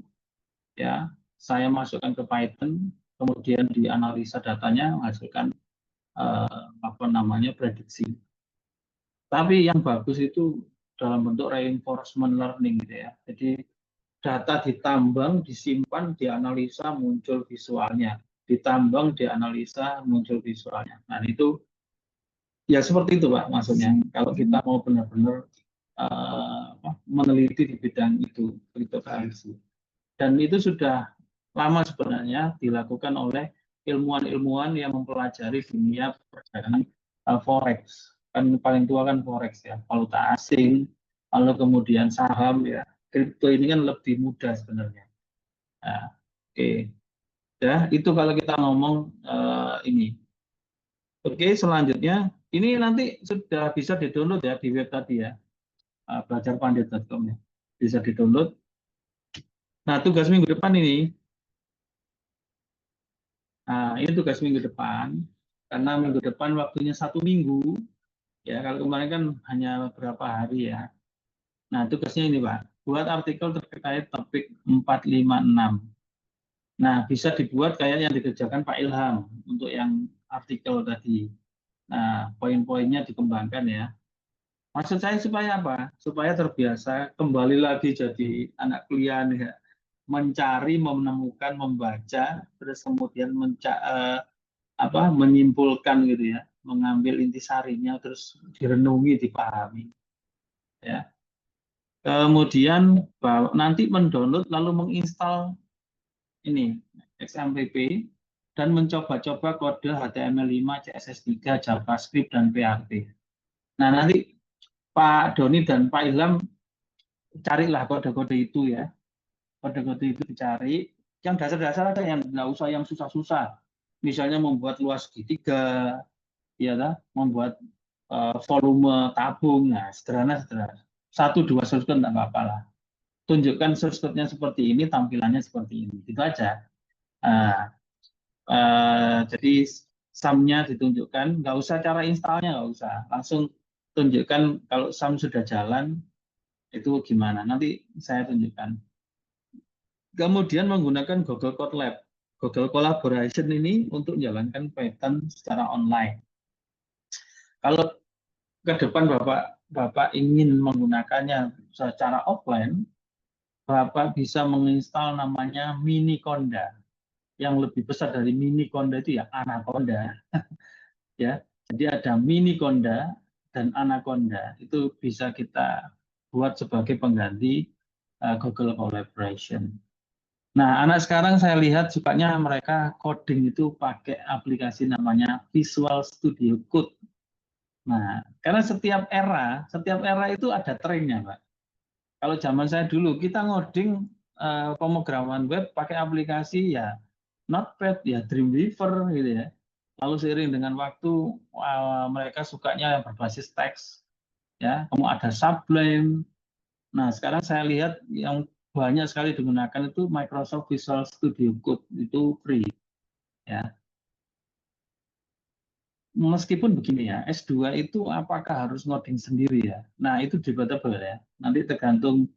S1: ya. Saya masukkan ke Python, kemudian dianalisa datanya, menghasilkan apa namanya prediksi. Tapi yang bagus itu dalam bentuk reinforcement learning gitu ya. Jadi data ditambang, disimpan, dianalisa, muncul visualnya. Ditambang, dianalisa, muncul visualnya. Nah itu ya seperti itu Pak maksudnya. Kalau kita mau benar-benar meneliti di bidang itu, cryptocurrency. Dan itu sudah lama sebenarnya dilakukan oleh ilmuwan-ilmuwan yang mempelajari dunia perdagangan forex. Kan paling tua kan forex ya, valuta asing, lalu kemudian saham ya. Kripto ini kan lebih mudah sebenarnya. Nah, oke. Ya, itu kalau kita ngomong ini. Oke, selanjutnya ini nanti sudah bisa di-download ya di web tadi ya. Belajarpandit.com ya. Bisa di-download. Nah, tugas minggu depan ini. Nah, ini tugas minggu depan. Karena minggu depan waktunya 1 minggu. Ya, kalau kemarin kan hanya beberapa hari ya. Nah, tugasnya ini Pak. Buat artikel terkait topik 456. Nah, bisa dibuat kayak yang dikerjakan Pak Ilham untuk yang artikel tadi. Nah, poin-poinnya dikembangkan ya. Maksud saya supaya apa? Supaya terbiasa kembali lagi jadi anak kuliah ya. Mencari, menemukan, membaca, terus kemudian menyimpulkan gitu ya, mengambil intisarinya, terus direnungi, dipahami. Ya. Kemudian nanti mendownload lalu menginstal ini XAMPP dan mencoba-coba kode HTML5, CSS3, JavaScript, dan PHP. Nah, nanti Pak Doni dan Pak Ilham carilah kode-kode itu ya. Kode-kode itu dicari. Yang dasar-dasar ada yang nggak usah yang susah-susah. Misalnya membuat luas segitiga, ya, membuat volume tabung, nah sederhana-sederhana. 1-2 source code nggak apa-apa lah. Tunjukkan source code-nya seperti ini, tampilannya seperti ini. Itu aja. Nah, jadi SAM-nya ditunjukkan, nggak usah cara installnya, nggak usah. Langsung tunjukkan kalau SAM sudah jalan, itu gimana. Nanti saya tunjukkan. Kemudian menggunakan Google Colab. Google Collaboration ini untuk menjalankan Python secara online. Kalau ke depan Bapak ingin menggunakannya secara offline, Bapak bisa menginstal namanya Miniconda. Yang lebih besar dari Miniconda itu ya Anaconda. Ya. Jadi ada Miniconda dan Anaconda, itu bisa kita buat sebagai pengganti Google Collaboration. Nah, anak sekarang saya lihat sukanya mereka coding itu pakai aplikasi namanya Visual Studio Code. Nah, karena setiap era itu ada trennya, Pak. Kalau zaman saya dulu, kita ngoding pemrograman web pakai aplikasi ya Notepad, ya Dreamweaver gitu ya. Lalu seiring dengan waktu mereka sukanya yang berbasis teks, ya. Kemudian ada Sublime. Nah, sekarang saya lihat yang banyak sekali digunakan itu Microsoft Visual Studio Code, itu free, ya. Meskipun begini ya, S2 itu apakah harus ngoding sendiri ya? Nah, itu debatable ya. Nanti tergantung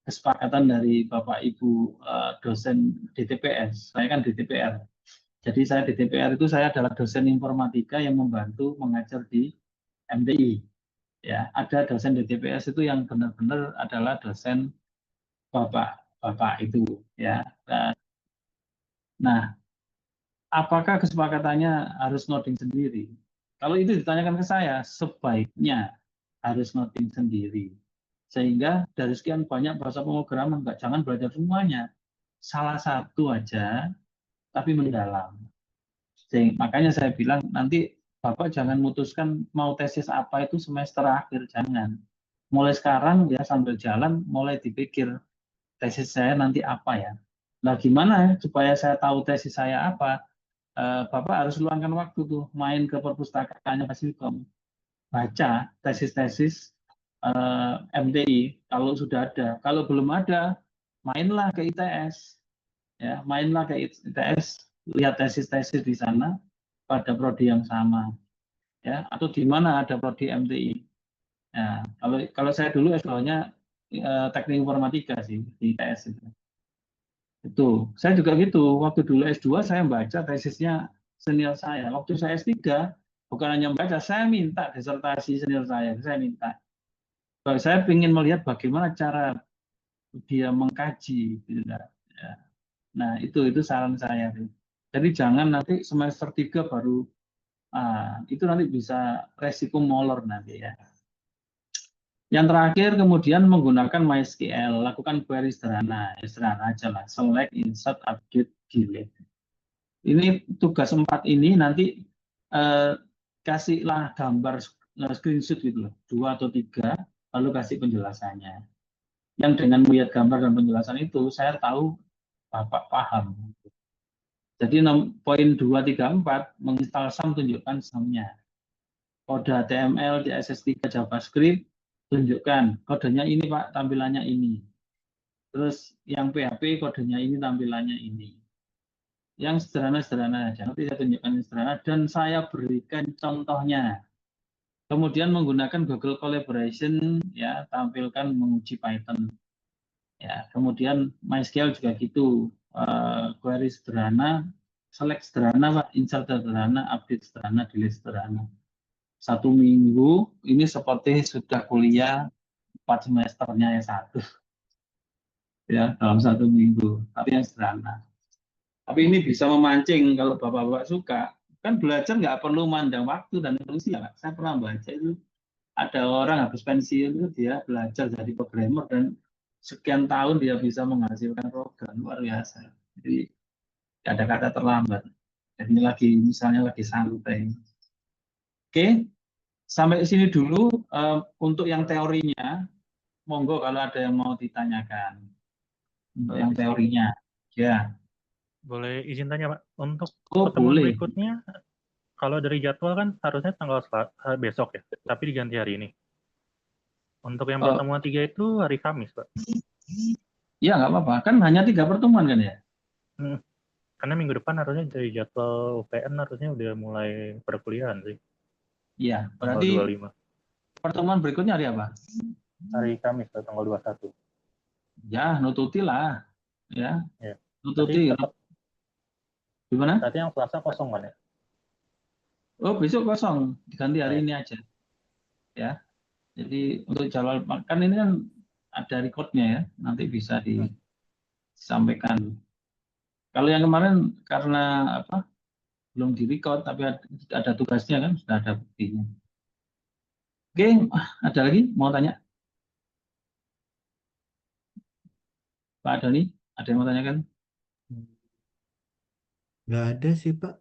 S1: kesepakatan dari Bapak Ibu dosen DTPS. Saya kan DTPR. Jadi saya DTPR itu saya adalah dosen informatika yang membantu mengajar di MTI. Ya, ada dosen DTPS itu yang benar-benar adalah dosen Bapak itu ya. Nah, apakah kesepakatannya harus ngoding sendiri? Kalau itu ditanyakan ke saya, sebaiknya harus ngoding sendiri. Sehingga dari sekian banyak bahasa pemrograman, jangan belajar semuanya. Salah satu aja, tapi mendalam. Makanya saya bilang, nanti Bapak jangan memutuskan mau tesis apa itu semester akhir, jangan. Mulai sekarang ya sambil jalan, mulai dipikir tesis saya nanti apa ya. Nah gimana supaya saya tahu tesis saya apa? Bapak harus luangkan waktu tuh main ke perpustakaannya Fasilkom, baca tesis-tesis MTI kalau sudah ada. Kalau belum ada, mainlah ke ITS, ya mainlah ke ITS, lihat tesis-tesis di sana pada prodi yang sama, ya atau di mana ada prodi MTI. Ya, kalau saya dulu S2-nya teknik informatika sih di ITS itu. Itu, saya juga gitu. Waktu dulu S2 saya baca tesisnya senior saya. Waktu saya S3 bukan hanya membaca, saya minta disertasi senior saya minta. Kalau saya ingin melihat bagaimana cara dia mengkaji, gitu. Ya. Nah itu saran saya. Jadi jangan nanti semester 3 baru, itu nanti bisa resiko molor nanti ya. Yang terakhir kemudian menggunakan MySQL, lakukan query sederhana aja lah, select, insert, update, delete. Ini tugas 4 ini nanti kasihlah gambar screenshot gitu loh, 2 atau 3, lalu kasih penjelasannya. Yang dengan melihat gambar dan penjelasan itu, saya tahu Bapak paham. Jadi poin 2, 3, 4, menginstal SAM, tunjukkan SAM-nya. Kode HTML, CSS3, JavaScript, tunjukkan kodenya ini Pak, tampilannya ini. Terus yang PHP kodenya ini, tampilannya ini. Yang sederhana-sederhana aja, nanti saya tunjukkan yang sederhana dan saya berikan contohnya. Kemudian menggunakan Google Collaboration, ya tampilkan menguji Python. Ya, kemudian MySQL juga gitu, query sederhana, select sederhana, Pak, insert sederhana, update sederhana, delete sederhana. 1 minggu ini seperti sudah kuliah 4 semesternya S1. Ya, dalam 1 minggu, tapi yang sederhana. Tapi ini bisa memancing kalau Bapak-Bapak suka. Kan belajar nggak perlu mandang waktu dan usia. Saya pernah baca itu, ada orang habis pensiun itu dia belajar jadi programmer dan sekian tahun dia bisa menghasilkan program, luar biasa. Jadi nggak ada kata terlambat. Jadi ini lagi misalnya lagi santai. Oke, sampai sini dulu untuk yang teorinya. Monggo kalau ada yang mau ditanyakan untuk yang teorinya. Ya.
S3: Boleh izin tanya Pak, untuk
S1: Oh,
S3: pertemuan
S1: boleh.
S3: berikutnya, kalau dari jadwal kan harusnya tanggal besok ya, tapi diganti hari ini. Untuk yang pertemuan 3 itu hari Kamis, Pak.
S1: Ya, nggak apa-apa. Kan hanya 3 pertemuan kan ya?
S3: Karena minggu depan harusnya dari jadwal UPN harusnya udah mulai perkuliahan sih.
S1: Iya,
S3: Tanggal
S1: berarti
S3: 25.
S1: pertemuan berikutnya hari apa?
S3: Hari Kamis, tanggal 21.
S1: Ya, nututi lah. Ya,
S3: Ya.
S1: nututi.
S3: Tetap,
S1: gimana?
S3: berarti yang Selasa kosong kan ya?
S1: Oh, besok kosong. Diganti hari
S3: Ya.
S1: ini aja. Ya. Jadi untuk jadwal kan ini kan ada recordnya ya. Nanti bisa disampaikan. Kalau yang kemarin karena apa? belum direcord tapi ada tugasnya kan, sudah ada buktinya. Oke, ada lagi mau tanya? Pak Doni, ada yang mau tanyakan?
S2: Nggak ada sih Pak,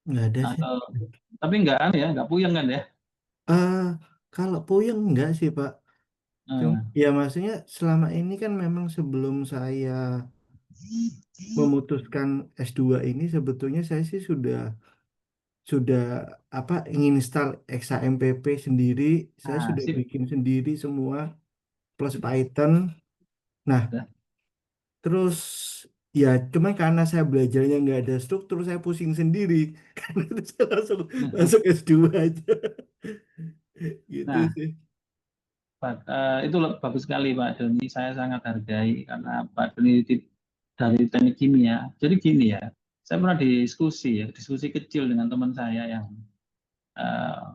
S2: nggak ada sih.
S1: Atau tapi nggak aneh ya, nggak puyeng kan ya?
S2: Eh, kalau puyeng enggak sih Pak.
S1: Eh,
S2: Ya maksudnya selama ini kan memang sebelum saya memutuskan S2 ini sebetulnya saya sih sudah apa install XAMPP sendiri, saya
S1: nah,
S2: sudah
S1: sip.
S2: bikin sendiri semua plus Python. Nah,
S1: Udah.
S2: terus ya cuma karena saya belajarnya nggak ada struktur, saya pusing sendiri. Karena itu saya langsung masuk S2 aja. Gitu
S1: Nah,
S2: sih.
S1: Itu bagus sekali Pak Doni. Saya sangat hargai karena Pak Doni dari teknik kimia. Jadi gini ya, saya pernah diskusi kecil dengan teman saya yang eh,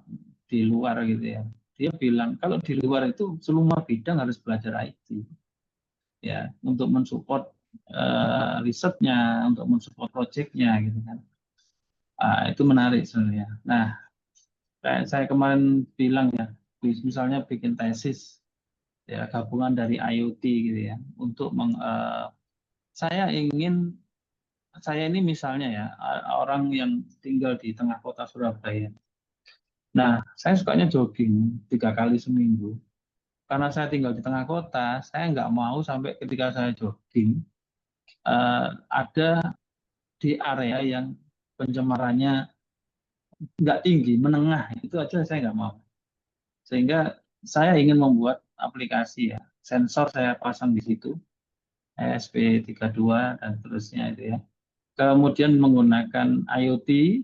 S1: di luar gitu ya. Dia bilang kalau di luar itu semua bidang harus belajar IT ya untuk mensupport risetnya, untuk mensupport proyeknya gitu kan. Itu menarik sebenarnya. Nah, kayak saya kemarin bilang ya, misalnya bikin tesis ya gabungan dari IoT gitu ya untuk saya ini misalnya ya orang yang tinggal di tengah kota Surabaya. Nah, saya sukanya jogging 3 kali seminggu. Karena saya tinggal di tengah kota, saya nggak mau sampai ketika saya jogging ada di area yang pencemarannya nggak tinggi, menengah. Itu aja saya nggak mau. Sehingga saya ingin membuat aplikasi ya, sensor saya pasang di situ, ESP32 dan seterusnya itu ya. Kemudian menggunakan IoT,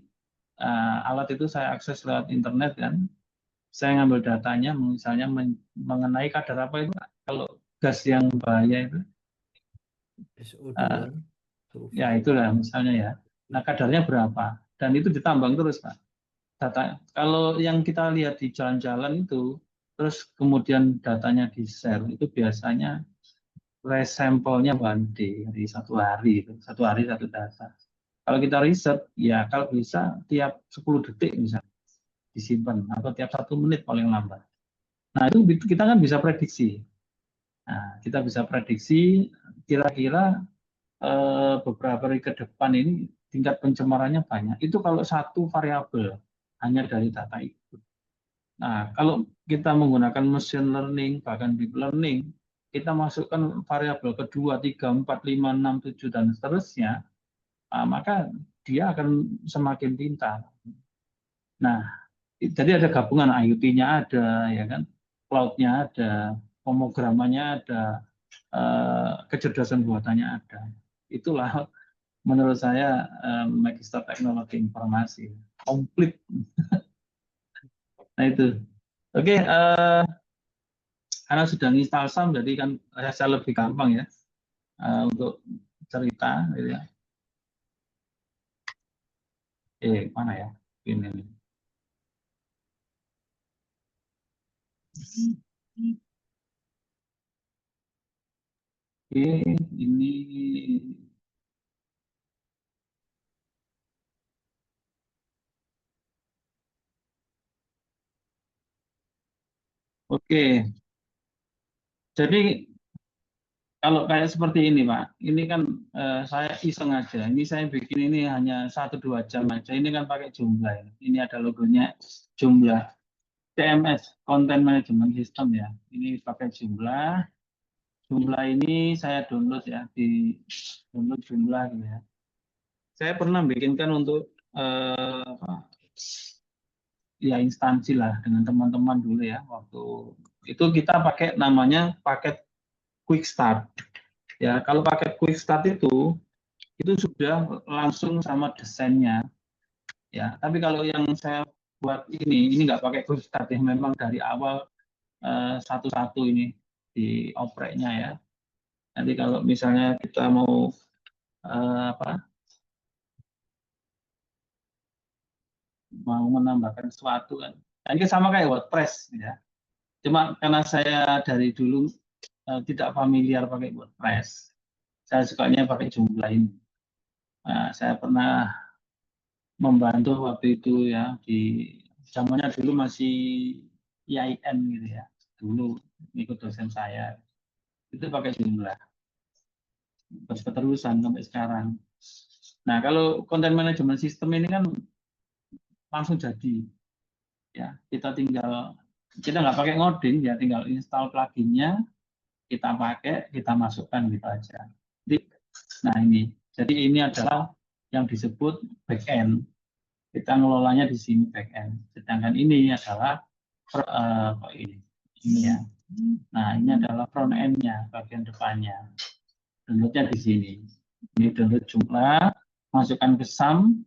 S1: alat itu saya akses lewat internet kan. Saya ngambil datanya, misalnya mengenai kadar apa itu, kalau gas yang bahaya itu,
S2: SO2
S1: ya
S2: sulfur.
S1: itulah misalnya ya. Nah kadarnya berapa? Dan itu ditambang terus Pak. Data, kalau yang kita lihat di jalan-jalan itu, terus kemudian datanya di-share, itu biasanya sampelnya one day, di 1 hari, 1 hari 1 data. Kalau kita riset, ya kalau bisa tiap 10 detik bisa disimpan, atau tiap 1 menit paling lambat. Nah itu kita kan bisa prediksi. Nah, kita bisa prediksi kira-kira beberapa hari ke depan ini tingkat pencemarannya banyak. Itu kalau satu variabel hanya dari data itu. Nah, kalau kita menggunakan machine learning, bahkan deep learning, kita masukkan variabel kedua, 3, 4, 5, 6, 7, dan seterusnya, maka dia akan semakin pintar. Nah, jadi ada gabungan IoT-nya ada, ya kan, cloud-nya ada, pemrogramannya ada, kecerdasan buatannya ada. Itulah menurut saya magister teknologi informasi komplit. Nah itu. Oke, karena sudah install SAM, jadi kan saya lebih gampang ya untuk cerita. Gitu ya. Mana ya? Ini. Oke, ini. Oke, jadi kalau kayak seperti ini Pak, ini kan saya iseng aja. Ini saya bikin ini hanya 1-2 jam aja. Ini kan pakai jumlah. Ini ada logonya jumlah. CMS, Content Management System ya. Ini pakai jumlah. Jumlah ini saya download ya, di download jumlah gitu ya. Saya pernah bikinkan untuk ya instansi lah dengan teman-teman dulu ya. Waktu itu kita pakai namanya paket Quick Start. Ya, kalau paket Quick Start itu sudah langsung sama desainnya. Ya, tapi kalau yang saya buat ini nggak pakai Quick Start ya, memang dari awal satu-satu ini di opreknya ya. Nanti kalau misalnya kita mau mau menambahkan sesuatu kan, nah, ini sama kayak WordPress ya. Cuma karena saya dari dulu tidak familiar pakai WordPress, saya sukanya pakai jumlah ini. Nah, saya pernah membantu waktu itu ya, di zamannya dulu masih IAIN gitu ya, dulu ikut dosen saya itu pakai jumlah terus keterusan sampai sekarang. Nah, kalau content management system ini kan langsung jadi ya, kita nggak pakai ngoding ya, tinggal install pluginnya, kita pakai, kita masukkan gitu aja. Nah ini, jadi ini adalah yang disebut backend. Kita ngelolanya di sini backend. Sedangkan ini adalah ini ya. Nah ini adalah front end-nya, bagian depannya. Downloadnya di sini. Ini download jumlah, masukkan ke SAM,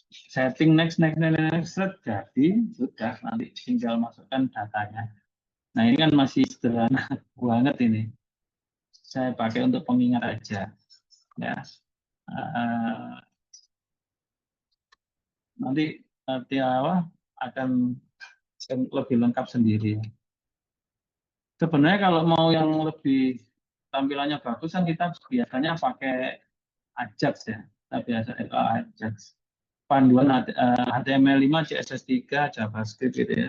S1: setting next, jadi sudah nanti tinggal masukkan datanya. Nah ini kan masih sederhana banget ini. Saya pakai untuk pengingat aja. Ya. Nanti Tiawa akan lebih lengkap sendiri. Sebenarnya kalau mau yang lebih tampilannya bagus kan kita biasanya pakai Ajax ya. Kita biasa Ajax. Panduan HTML5, CSS3, JavaScript gitu ya.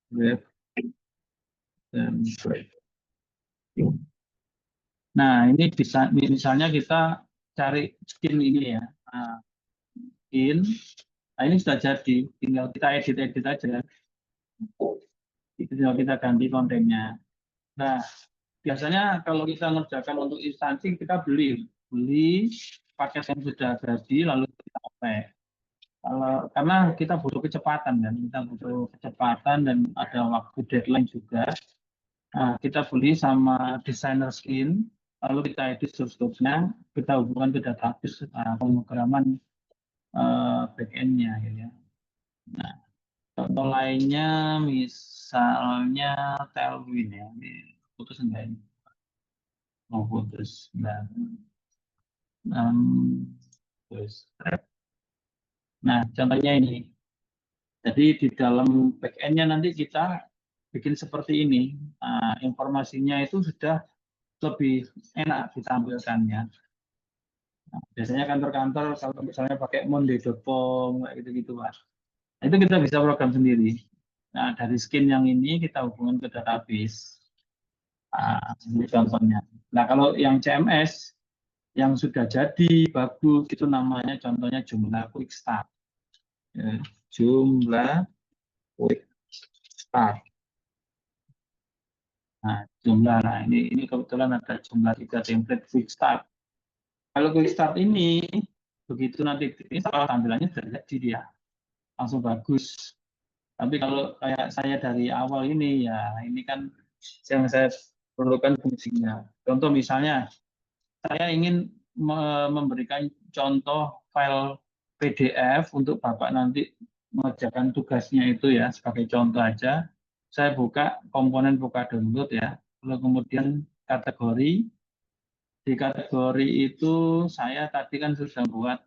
S1: Web, dan nah ini bisa misalnya kita cari skin ini ya. Nah, skin, nah ini sudah jadi, tinggal kita edit aja. Tinggal kita ganti kontennya. Nah, biasanya kalau kita ngerjakan untuk instansi kita beli paket yang sudah jadi lalu kita pakai. Karena kita butuh kecepatan kan, kita butuh kecepatan dan ada waktu deadline juga. Nah, kita beli sama desainer skin, lalu kita edit source-nya, kita hubungkan ke database pemrograman backend-nya gitu ya. Nah, contoh lainnya misalnya Tailwind ya, ini putus enggak ini? Mau putus, enggak. Terus. Nah, contohnya ini. Jadi di dalam backend-nya nanti kita bikin seperti ini. Nah, informasinya itu sudah lebih enak ditampilkannya. Nah, biasanya kantor-kantor kalau misalnya pakai monday.com kayak gitu-gitu Pak. Nah, itu kita bisa program sendiri. Nah, dari skin yang ini kita hubungkan ke database. Nah, ini contohnya. Nah, kalau yang CMS yang sudah jadi bagus itu namanya contohnya jumlah quick start. Ya, jumlah quick start. Nah, jumlah nah ini kebetulan ada jumlah 3 template quick start. Kalau quick start ini begitu nanti install tampilannya sudah jadi dia langsung bagus. Tapi kalau kayak saya dari awal ini ya ini kan yang saya perlukan fungsinya. Contoh misalnya saya ingin memberikan contoh file PDF untuk Bapak nanti mengerjakan tugasnya itu ya sebagai contoh aja. Saya buka komponen buka download ya. Lalu kemudian kategori. Di kategori itu saya tadi kan sudah buat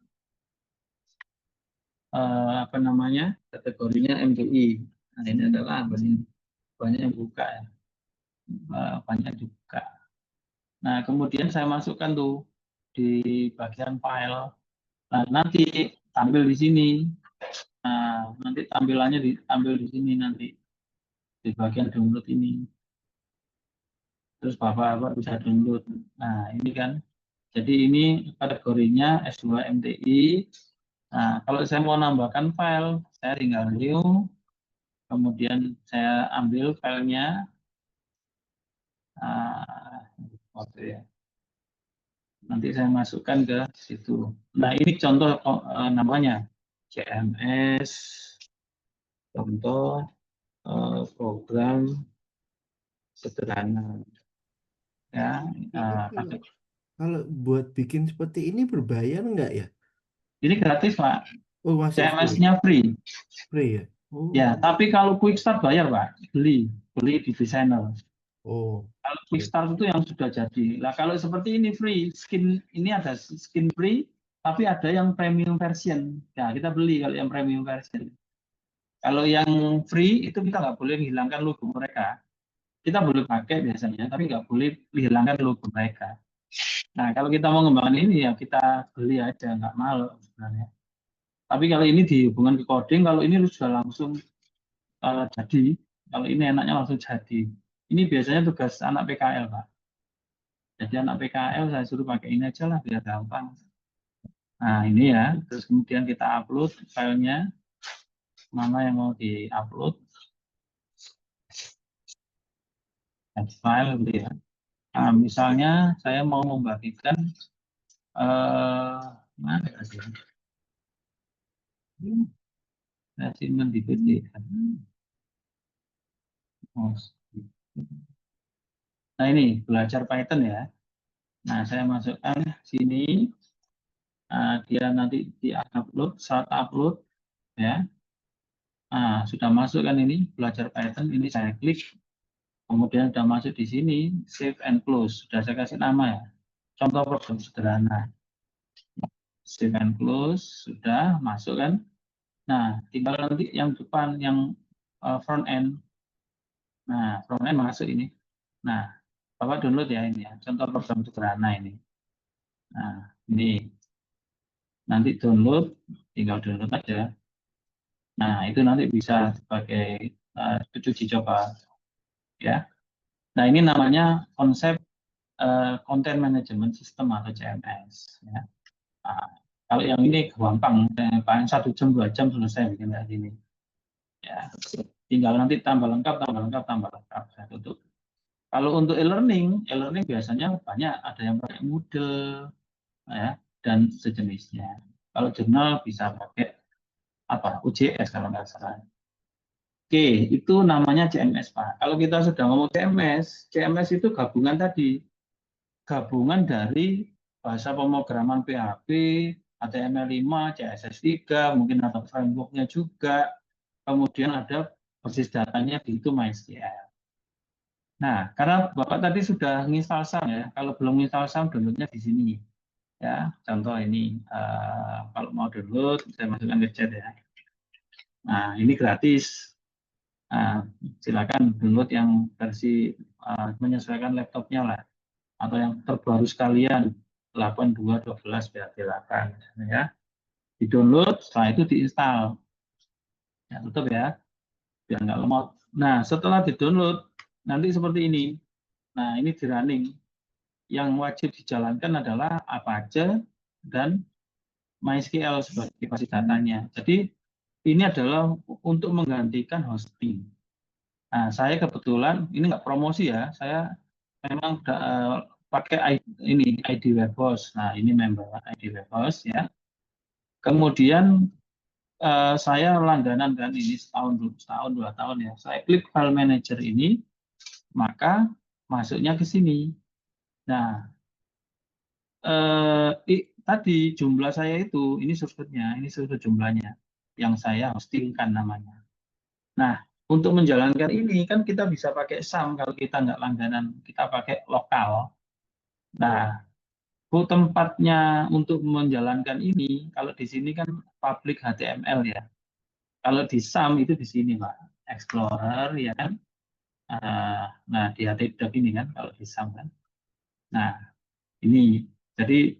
S1: apa namanya kategorinya MDI. Nah ini adalah banyak yang buka ya, banyak dibuka. Nah kemudian saya masukkan tuh di bagian file. Nah nanti tampil di sini. Nah nanti tampilannya ditampil di sini nanti di bagian download ini. Terus Bapak bisa download. Nah ini kan. Jadi ini kategorinya S2 MTI. Nah, kalau saya mau nambahkan file, saya tinggal new, kemudian saya ambil filenya, ya. Nanti saya masukkan ke situ. Nah, ini contoh namanya CMS, contoh program sederhana. Ya,
S2: Kalau buat bikin seperti ini berbayar nggak ya?
S1: ini gratis Pak.
S2: Oh, masih
S1: CMS-nya free.
S2: free ya? Oh.
S1: Ya, tapi kalau quick start bayar Pak, beli di designer.
S2: Oh.
S1: Kalau quick start itu yang sudah jadi. Nah, kalau seperti ini free, skin ini ada skin free, tapi ada yang premium version. Nah, kita beli kalau yang premium version. Kalau yang free itu kita nggak boleh menghilangkan logo mereka. Kita boleh pakai biasanya, tapi nggak boleh menghilangkan logo mereka. Nah, kalau kita mau ngembangin ini ya kita beli aja, nggak malu sebenarnya. Tapi kalau ini dihubungkan ke coding, kalau ini sudah langsung jadi, kalau ini enaknya langsung jadi. Ini biasanya tugas anak PKL, Pak. Jadi anak PKL saya suruh pakai ini aja lah biar gampang. Nah, ini ya, terus kemudian kita upload filenya, mana yang mau di-upload, add file gitu ya. Nah, misalnya saya mau membagikan, mana ya sih? Achievement di PDF. Nah, ini belajar Python ya. Nah, saya masukkan sini, dia nanti di-upload, saat upload ya. Nah, sudah masuk kan ini belajar Python, ini saya klik, kemudian sudah masuk di sini, save and close. Sudah saya kasih nama ya. Contoh program sederhana. Save and close, sudah masuk kan. Nah, tinggal nanti yang depan, yang front end. Nah, front end masuk ini. Nah, Bapak download ya ini ya, contoh program sederhana ini. Nah, ini nanti download, tinggal download aja. Nah, itu nanti bisa sebagai uji coba ya. Nah, ini namanya konsep Content Management System atau CMS ya. Nah, kalau yang ini gampang, paling 1 jam 2 jam selesai bikin kayak gini. Ya, tinggal nanti tambah lengkap, tambah lengkap, tambah lengkap. Saya tutup. Kalau untuk e-learning biasanya banyak, ada yang pakai Moodle ya, dan sejenisnya. Kalau jurnal bisa pakai apa? UJS kalau nggak salah. Oke, itu namanya CMS, Pak. Kalau kita sudah ngomong CMS itu gabungan tadi, gabungan dari bahasa pemrograman PHP, HTML5, CSS3, mungkin ada framework-nya juga, kemudian ada basis datanya di itu MySQL. Nah, karena Bapak tadi sudah nginstal SAM ya, kalau belum nginstal SAM, downloadnya di sini. Ya, contoh ini, kalau mau download, saya masukkan ke chat ya. Nah, ini gratis. Nah, silakan download yang versi menyesuaikan laptopnya lah, atau yang terbaru sekalian 8212 silakan ya. Di download, setelah itu diinstal. Ya, tutup ya, biar nggak lemot. Nah, setelah di download, nanti seperti ini. Nah, ini di running. Yang wajib dijalankan adalah Apache dan MySQL sebagai basis datanya. Jadi ini adalah untuk menggantikan hosting. Nah, saya kebetulan ini nggak promosi ya, saya memang pakai ID Webhost. Nah, ini member ID Webhost ya. Kemudian saya langganan kan ini setahun 2 tahun ya. Saya klik file manager ini, maka masuknya ke sini. Nah, tadi jumlah saya itu, ini surveinya, ini survei jumlahnya yang saya hostingkan namanya. Nah, untuk menjalankan ini kan kita bisa pakai SAM kalau kita nggak langganan, kita pakai lokal. Nah, tempatnya untuk menjalankan ini, kalau di sini kan public HTML ya. Kalau di SAM itu di sini, Pak. Explorer ya kan. Nah, di HTML ini kan kalau di SAM kan. Nah, ini jadi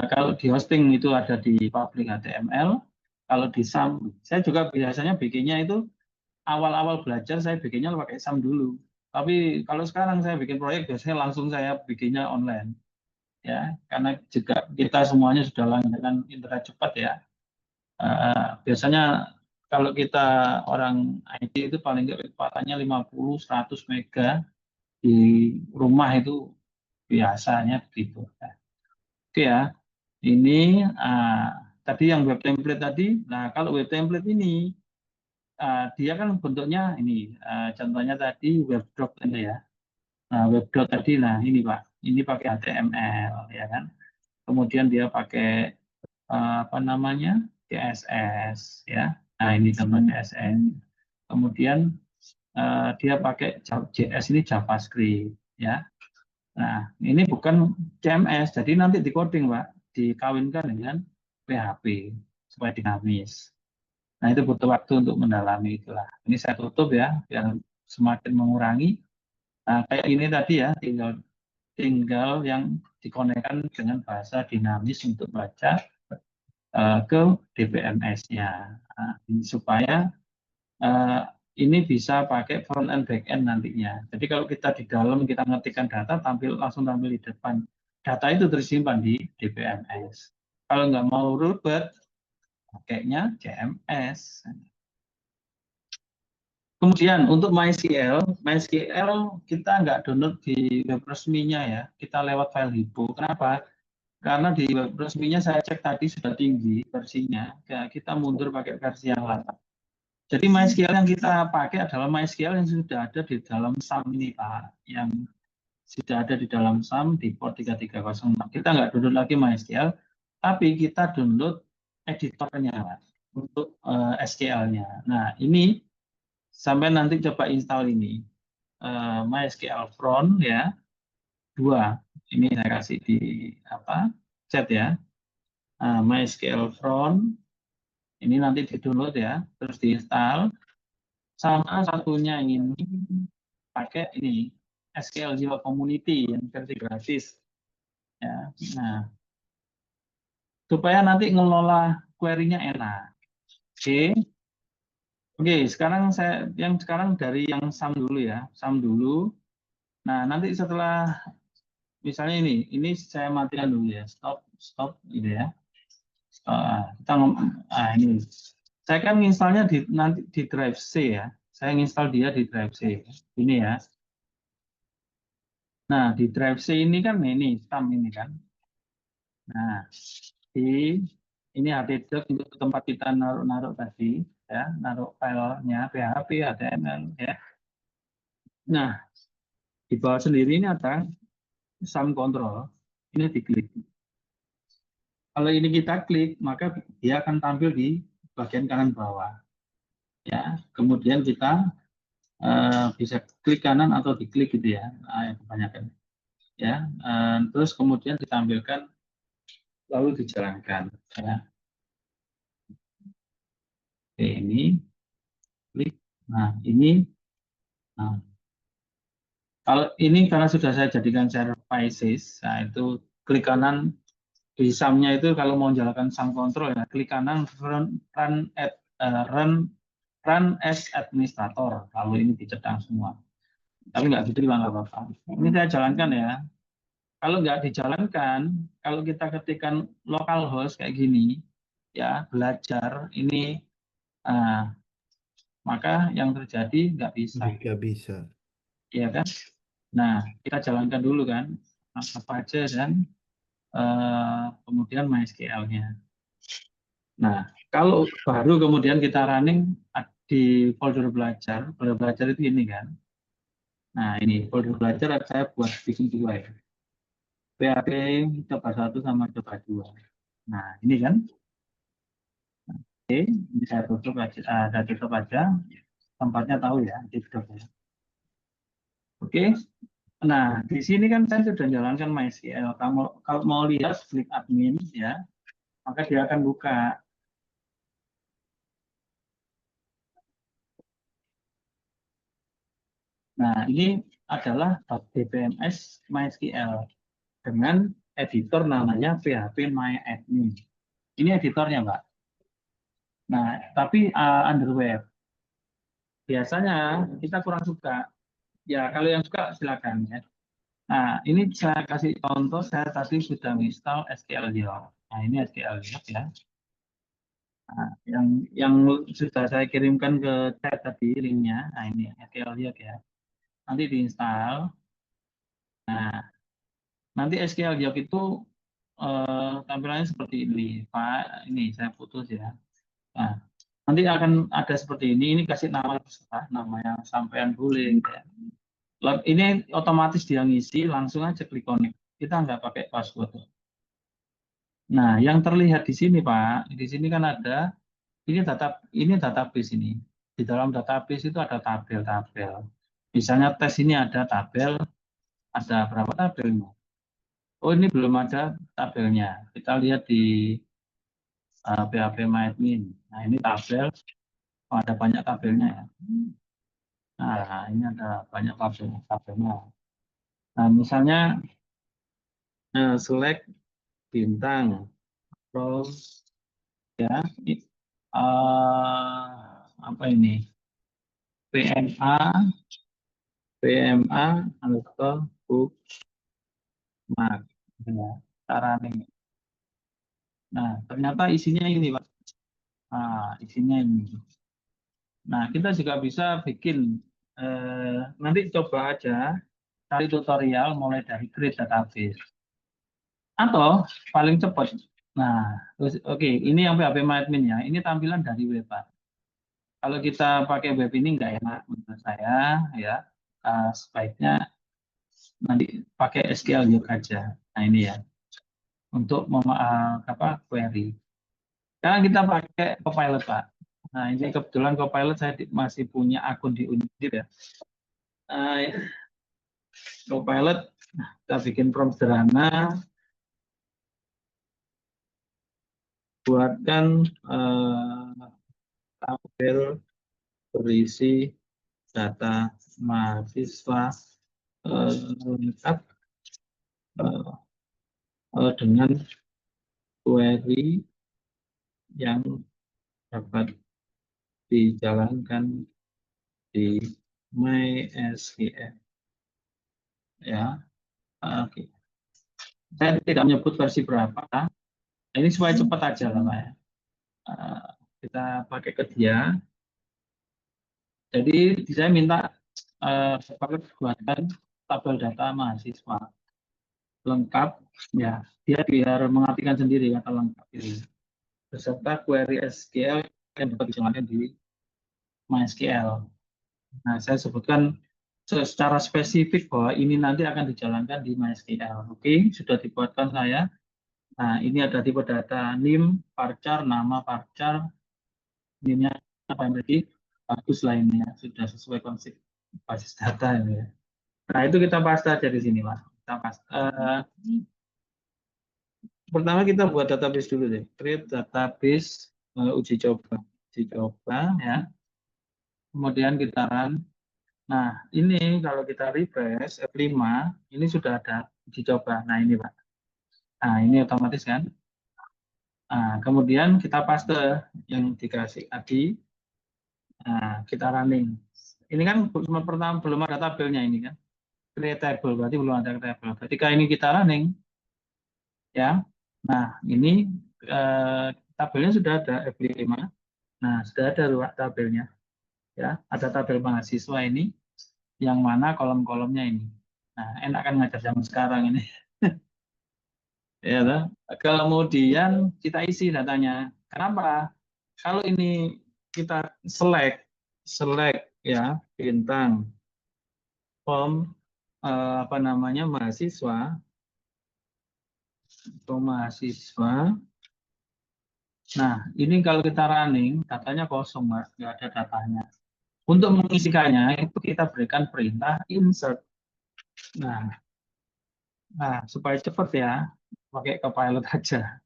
S1: kalau di hosting itu ada di public HTML, kalau di SAM, saya juga biasanya bikinnya itu awal-awal belajar saya bikinnya pakai SAM dulu. Tapi kalau sekarang saya bikin proyek biasanya langsung saya bikinnya online. Ya, karena juga kita semuanya sudah langganan internet cepat ya. Biasanya kalau kita orang IT itu paling nggak kecepatannya 50-100 mega di rumah itu biasanya begitu. Oke ya, ini tadi yang web template tadi. Nah, kalau web template ini dia kan bentuknya ini, contohnya tadi webdoc ini ya. Nah, webdoc tadi, nah ini Pak, ini pakai HTML ya kan. Kemudian dia pakai apa namanya CSS ya. Nah, ini contoh CSS. Kemudian dia pakai JS ini JavaScript ya. Nah, ini bukan CMS, jadi nanti di coding Pak, dikawinkan dengan PHP supaya dinamis. Nah, itu butuh waktu untuk mendalami itulah. Ini saya tutup ya, biar semakin mengurangi. Nah, kayak ini tadi ya, tinggal tinggal yang dikonekkan dengan bahasa dinamis untuk baca ke DBMS-nya. Nah, supaya ini bisa pakai front end back end nantinya. Jadi kalau kita di dalam kita ngetikkan data langsung tampil di depan. Data itu tersimpan di DBMS. Kalau nggak mau ribet, pakainya CMS. Kemudian untuk MySQL kita nggak download di web resminya ya, kita lewat file Hypo. Kenapa? Karena di web resminya saya cek tadi sudah tinggi versinya, kita mundur pakai versi yang lama. Jadi MySQL yang kita pakai adalah MySQL yang sudah ada di dalam SAM ini Pak, yang sudah ada di dalam SAM di port 3306. Kita nggak download lagi MySQL, tapi kita download editornya untuk SQL-nya. Nah ini sampai nanti coba install ini MySQL Front ya 2. Ini saya kasih di chat ya. MySQL Front ini nanti di download ya, terus diinstal. Sama satunya ini pakai ini SQL Jiwa Community yang versi gratis ya. Nah supaya nanti ngelola query-nya enak. Oke, sekarang sekarang dari yang SAM dulu ya, SAM dulu. Nah, nanti setelah misalnya ini saya matikan dulu ya, stop gitu ya. Ini saya kan installnya nanti di drive C ya. Saya install dia di drive C. Ini ya. Nah, di drive C ini kan ini SAM ini kan. Nah, ini htdoc untuk tempat kita naruh tadi ya, naruh filenya PHP, HTML ya. Nah, di bawah sendiri ini ada SAM control. Ini diklik. Kalau ini kita klik, maka dia akan tampil di bagian kanan bawah. Ya, kemudian kita bisa klik kanan atau diklik gitu ya, kebanyakan. Ya, terus kemudian ditampilkan lalu dijalankan. Ya. Oke, ini klik. Nah, ini. Nah, kalau ini karena sudah saya jadikan services, nah itu klik kanan di SAM-nya itu kalau mau jalankan SAM control ya klik kanan run as administrator. Kalau ini dicetang semua. Tapi nggak gitu nggak apa-apa. Ini saya jalankan ya. Kalau nggak dijalankan, kalau kita ketikkan localhost kayak gini, ya belajar ini, maka yang terjadi nggak bisa.
S2: Nggak bisa.
S1: Iya kan? Nah, kita jalankan dulu kan apa aja dan kemudian MySQL-nya. Nah, kalau baru kemudian kita running di folder belajar itu ini kan. Nah, ini folder belajar saya buat bikin 2 ya. PHP coba 1 sama coba 2. Nah, ini kan. Oke, ini saya tutup aja. Tempatnya tahu ya, di ya. Oke. Nah, di sini kan saya sudah jalankan MySQL. Kalau mau lihat klik admin ya, maka dia akan buka. Nah, ini adalah DBMS MySQL dengan editor namanya PHP MyAdmin. Ini editornya, Mbak. Nah, tapi under web. Biasanya kita kurang suka. Ya, kalau yang suka silakan ya. Nah, ini saya kasih contoh, saya tadi sudah install SQL-Dialog. Nah, ini SQL-Dialog ya. Nah, yang sudah saya kirimkan ke chat tadi linknya, nah ini SQL-Dialog ya. Nanti diinstal. Nah, nanti SQL-Dialog itu tampilannya seperti ini, Pak. Ini saya putus ya. Nah, nanti akan ada seperti ini. Ini kasih nama terserah, nama yang sampean boleh. Ya. Ini otomatis dia ngisi, langsung aja klik connect. Kita nggak pakai password. Nah, yang terlihat di sini, Pak, di sini kan ada ini database ini. Di dalam database itu ada tabel-tabel. Misalnya tes ini ada tabel, ada berapa tabelnya? Oh, ini belum ada tabelnya. Kita lihat di PHP MyAdmin. Nah, ini tabel. Oh, ada banyak tabelnya ya. Nah, ini ada banyak tabelnya. Nah, misalnya Nah, select bintang from ya apa ini PMA underscore bookmark ya cara ini. Nah, ternyata isinya ini Pak. Isinya ini. Nah, kita juga bisa bikin nanti coba aja cari tutorial mulai dari create database atau paling cepat. Nah, oke, ini yang PHP MyAdmin ya. Ini tampilan dari web Pak. Kalau kita pakai web ini nggak enak menurut saya ya. Sebaiknya nanti pakai SQL view aja. Nah ini ya untuk query. Sekarang kita pakai Copilot Pak. Nah ini kebetulan Copilot saya masih punya akun di Undip ya. Copilot kita bikin prompt sederhana, buatkan tabel berisi data mahasiswa lengkap dengan query yang dapat dijalankan di MySQL ya. Oke. Saya tidak menyebut versi berapa. Ini supaya cepat aja lah Pak ya. Kita pakai ke dia. Jadi saya minta buatkan tabel data mahasiswa lengkap ya. Dia biar mengartikan sendiri kata lengkap ini. Beserta query SQL yang dapat dijalankan di MySQL. Nah, saya sebutkan secara spesifik bahwa ini nanti akan dijalankan di MySQL. Oke, sudah dibuatkan saya. Nah, ini ada tipe data NIM, varchar, nama varchar, NIM-nya apa yang tadi bagus lah ini ya, sudah sesuai konsep basis data ini ya. Nah, itu kita paste aja di sini, Pak. Kita paste. Pertama kita buat database dulu deh. Create database uji coba ya. Kemudian kita run. Nah, ini kalau kita refresh F5, ini sudah ada uji coba. Nah, ini Pak. Nah, ini otomatis kan. Nah, kemudian kita paste yang dikasih tadi. Nah, kita running. Ini kan pertama belum ada tabelnya ini kan. Create table, berarti belum ada tabel. Ketika ini kita running, ya. Nah, ini tabelnya sudah ada F5. Nah, sudah ada tabelnya. Ya, ada tabel mahasiswa ini. Yang mana kolom-kolomnya ini. Nah, enak kan ngajar zaman sekarang ini. Ya, toh. Kemudian kita isi datanya. Kenapa? Kalau ini kita select ya bintang form apa namanya mahasiswa atau mahasiswa. Nah, ini kalau kita running datanya kosong, Mas, nggak ada datanya. Untuk mengisikannya itu kita berikan perintah insert. Nah, supaya cepat ya, pakai Copilot aja.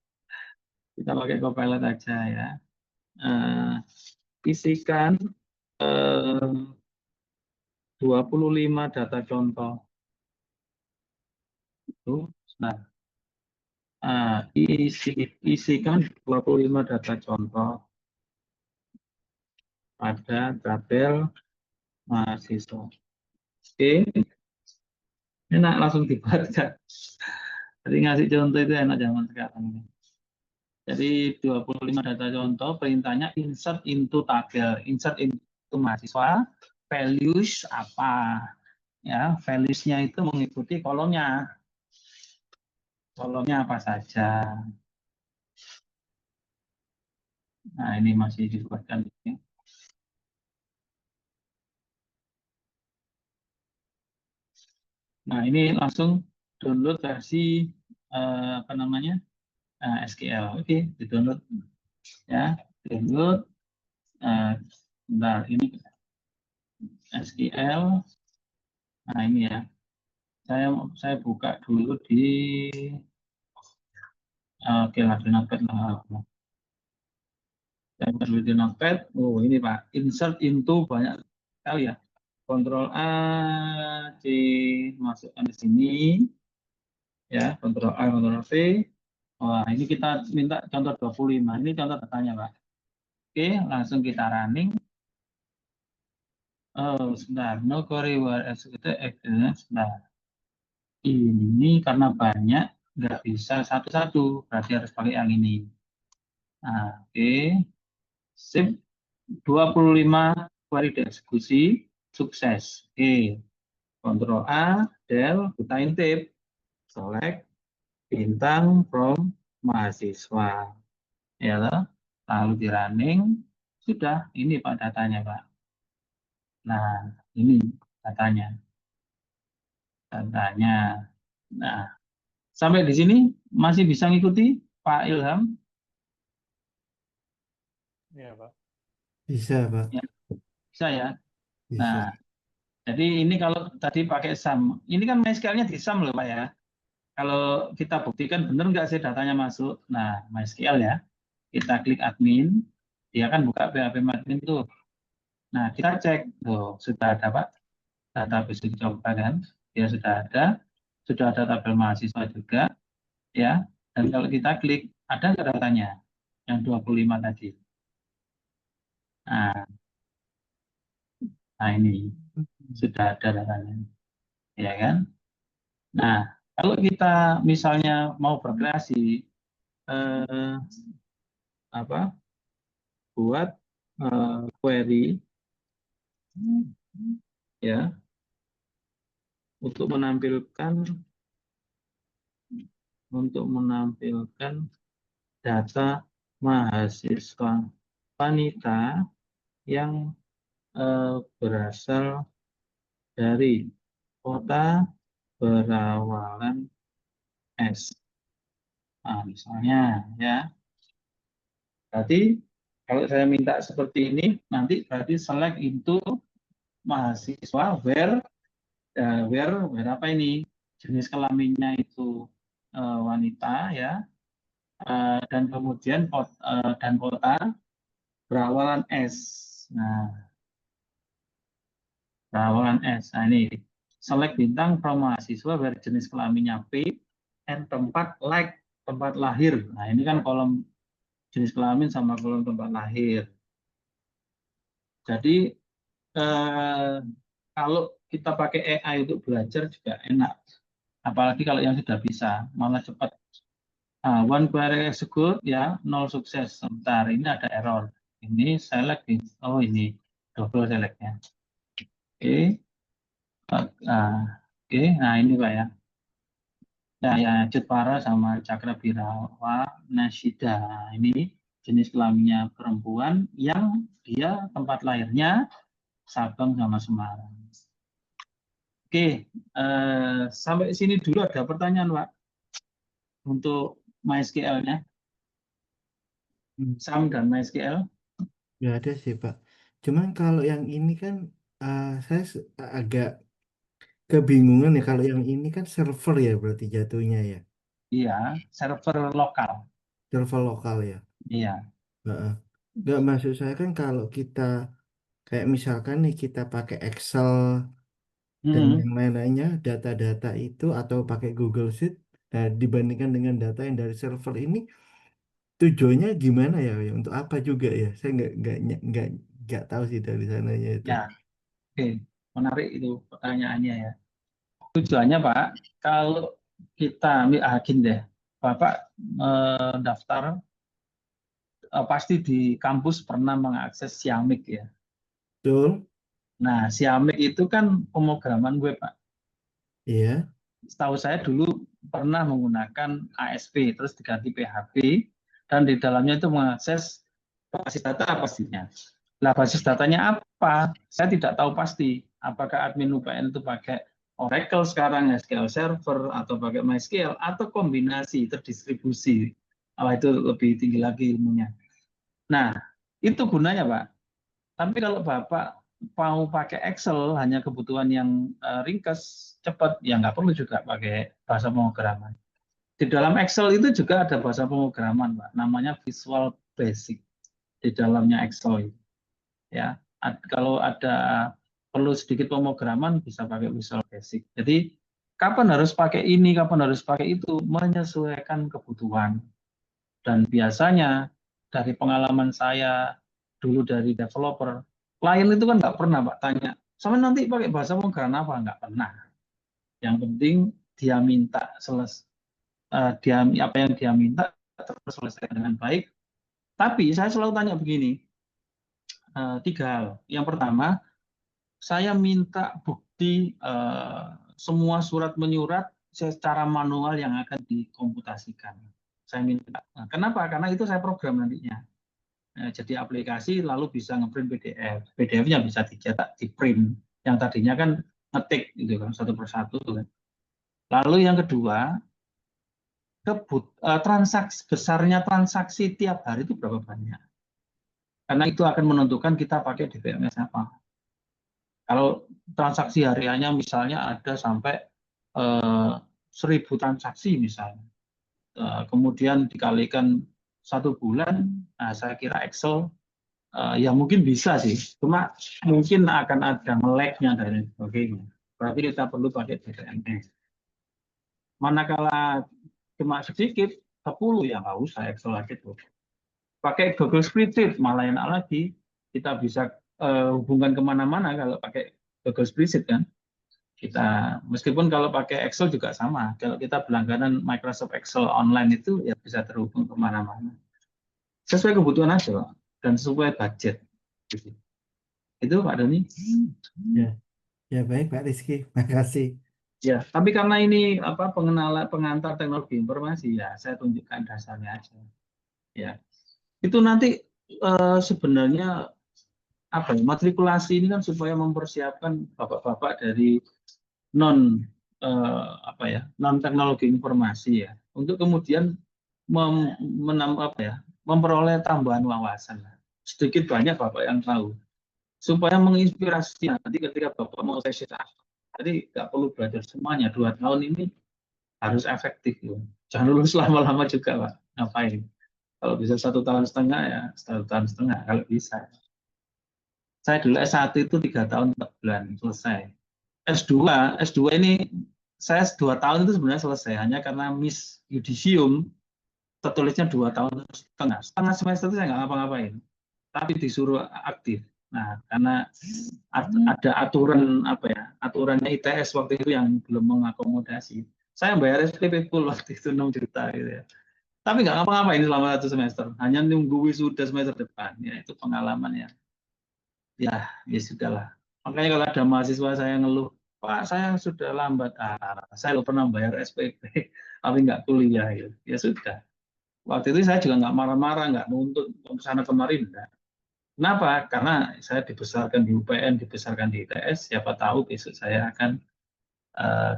S1: Kita pakai Copilot aja ya. Isikan 25 data contoh. Itu, nah, isikan 25 data contoh pada tabel mahasiswa. Oke, enak langsung dibaca. Jadi ngasih contoh itu enak zaman sekarang. Jadi 25 data contoh, perintahnya insert into tabel, insert into mahasiswa, values apa? Ya, values-nya itu mengikuti kolomnya. Kolomnya apa saja. Nah, ini masih dibuatkan. Nah, ini langsung download versi apa namanya? SQL. Oke, di-download ya. Download bentar ini SQL. Nah, ini ya. Saya buka dulu di oke lah di Notepad lah. Saya buka dulu di Notepad. Oh, ini Pak. Insert into banyak sekali ya. Ctrl A, C, masukkan di sini. Ya, Ctrl A, Ctrl V. Wah, ini kita minta contoh 25. Ini contoh datanya, Pak. Oke, langsung kita running. Oh, sebentar. No query were executed. Sebentar. Ini karena banyak, nggak bisa satu-satu. Berarti harus pakai yang ini. Nah, oke. Sip. 25 query dieksekusi. Sukses. Oke. Ctrl A, del, buka intip. Select bintang from mahasiswa. Ya, toh? Lalu di running. Sudah, ini Pak datanya, Pak. Nah, ini datanya. Datanya. Nah, sampai di sini masih bisa ngikuti Pak Ilham?
S3: Iya, Pak.
S2: Bisa, Pak.
S1: Ya, bisa ya.
S2: Bisa.
S1: Nah, jadi ini kalau tadi pakai sum, ini kan MySQL-nya di sum loh Pak ya. Kalau kita buktikan benar nggak sih datanya masuk. Nah, MySQL ya, kita klik admin, dia kan buka PHP admin tuh. Nah, kita cek, tuh sudah ada Pak, database dicoba kan, dia sudah ada tabel mahasiswa juga, ya. Dan kalau kita klik, ada nggak datanya yang 25 tadi? Nah, nah ini sudah ada datanya, ya kan? Nah, kalau kita misalnya mau berkreasi eh, apa buat query ya untuk menampilkan data mahasiswa wanita yang berasal dari kota Berawalan S. Nah, misalnya ya. Berarti kalau saya minta seperti ini, nanti berarti select into mahasiswa where apa ini? Jenis kelaminnya itu wanita ya. Dan kemudian dan kota Berawalan S. Nah, Berawalan S. Nah, ini select bintang from mahasiswa where jenis kelaminnya P and tempat tempat lahir. Nah, ini kan kolom jenis kelamin sama kolom tempat lahir. Jadi kalau kita pakai AI untuk belajar juga enak. Apalagi kalau yang sudah bisa, malah cepat. One query execute ya, 0 sukses. Sebentar, ini ada error. Ini select, oh ini double selectnya. Oke, oke, nah ini Pak ya. Ya, Jutpara sama Cakrabirawa Nasida. Ini jenis kelaminnya perempuan yang dia tempat lahirnya Sabang sama Semarang. Oke, sampai sini dulu ada pertanyaan, Pak, untuk MySQL-nya, SAM dan MySQL.
S2: Nggak ada sih, Pak. Cuman kalau yang ini kan saya agak kebingungan ya. Kalau yang ini kan server ya berarti jatuhnya ya.
S1: Iya, server lokal.
S2: Server lokal ya.
S1: Iya.
S2: Heeh. Nggak, maksud saya kan kalau kita kayak misalkan nih kita pakai Excel dan
S1: Hmm,
S2: yang lain-lainnya, data-data itu atau pakai Google Sheet, nah, dibandingkan dengan data yang dari server ini, tujuannya gimana ya? Untuk apa juga ya? Saya nggak tahu sih dari sananya itu.
S1: ya, oke. Menarik itu pertanyaannya ya. Tujuannya, Pak, kalau kita gini deh, Bapak daftar pasti di kampus pernah mengakses Siamik ya.
S2: Betul?
S1: Nah, Siamik itu kan pemrograman web, Pak.
S2: Iya.
S1: Setahu saya dulu pernah menggunakan ASP, terus diganti PHP, dan di dalamnya itu mengakses basis data pastinya. Nah, basis datanya apa? Saya tidak tahu pasti. Apakah admin UPN itu pakai Oracle sekarang, SQL Server, atau pakai MySQL, atau kombinasi terdistribusi. Itu lebih tinggi lagi ilmunya. Nah, itu gunanya, Pak. Tapi kalau Bapak mau pakai Excel hanya kebutuhan yang ringkas, cepat, ya nggak perlu juga pakai bahasa pemrograman. Di dalam Excel itu juga ada bahasa pemrograman, Pak. Namanya Visual Basic di dalamnya Excel. Ya, kalau ada perlu sedikit pemrograman bisa pakai Visual Basic. Jadi kapan harus pakai ini, kapan harus pakai itu, menyesuaikan kebutuhan. Dan biasanya dari pengalaman saya dulu dari developer, klien itu kan nggak pernah Pak tanya, sama nanti pakai bahasa pemrograman apa? Nggak pernah. Yang penting dia minta apa yang dia minta terselesaikan dengan baik. Tapi saya selalu tanya begini, 3 hal. Yang pertama, saya minta bukti semua surat menyurat secara manual yang akan dikomputasikan. Saya minta. Nah, kenapa? Karena itu saya program nantinya. Jadi aplikasi lalu bisa ngeprint PDF. PDF-nya bisa dicetak, di print. Yang tadinya kan ngetik gitu kan satu persatu kan. Lalu yang kedua, besarnya transaksi tiap hari itu berapa banyak? Karena itu akan menentukan kita pakai DBMS apa. Kalau transaksi hariannya misalnya ada sampai 1000 transaksi misalnya, kemudian dikalikan 1 bulan, nah saya kira Excel ya mungkin bisa sih, cuma mungkin akan ada nge-lag-nya dan sebagainya. Berarti kita perlu pakai DBMS. Manakala cuma sedikit, 10 ya nggak usah Excel aja tuh. Pakai Google Spreadsheet malah enak lagi, kita bisa hubungkan kemana-mana kalau pakai Google Spreadsheet kan. Kita meskipun kalau pakai Excel juga sama, kalau kita berlangganan Microsoft Excel online itu ya bisa terhubung kemana-mana. Sesuai kebutuhan aja Pak, dan sesuai budget. Itu Pak Doni.
S2: Ya baik Pak Rizky, makasih.
S1: Ya, tapi karena ini pengantar teknologi informasi ya, saya tunjukkan dasarnya aja. Ya, itu nanti sebenarnya matrikulasi ini kan supaya mempersiapkan bapak-bapak dari non teknologi informasi ya, untuk kemudian memperoleh tambahan wawasan. Sedikit banyak bapak yang tahu, supaya menginspirasi nanti ketika bapak mau tesis. Jadi nggak perlu belajar semuanya, 2 tahun ini harus efektif. Ya. Jangan lulus lama-lama juga Pak, ngapain? Kalau bisa 1,5 tahun ya 1,5 tahun kalau bisa. Saya dulu S1 itu 3 tahun 4 bulan selesai. S2 ini saya 2 tahun itu sebenarnya selesai, hanya karena miss yudisium tertulisnya 2 tahun setengah. Setengah semester itu saya nggak ngapa-ngapain, tapi disuruh aktif. Nah, karena ada aturannya ITS waktu itu yang belum mengakomodasi. Saya bayar SPP full waktu itu 6 juta gitu ya. Tapi nggak ngapa-ngapain selama 1 semester, hanya nunggu wisuda semester depan. Ya itu pengalaman ya. Ya sudahlah. Makanya kalau ada mahasiswa saya ngeluh, Pak saya sudah lambat, saya pernah bayar SPP, tapi nggak kuliah gitu. Ya sudah. Waktu itu saya juga nggak marah-marah, nggak nuntut ke sana kemarin. Enggak. Kenapa? Karena saya dibesarkan di UPN, dibesarkan di ITS, siapa tahu besok saya akan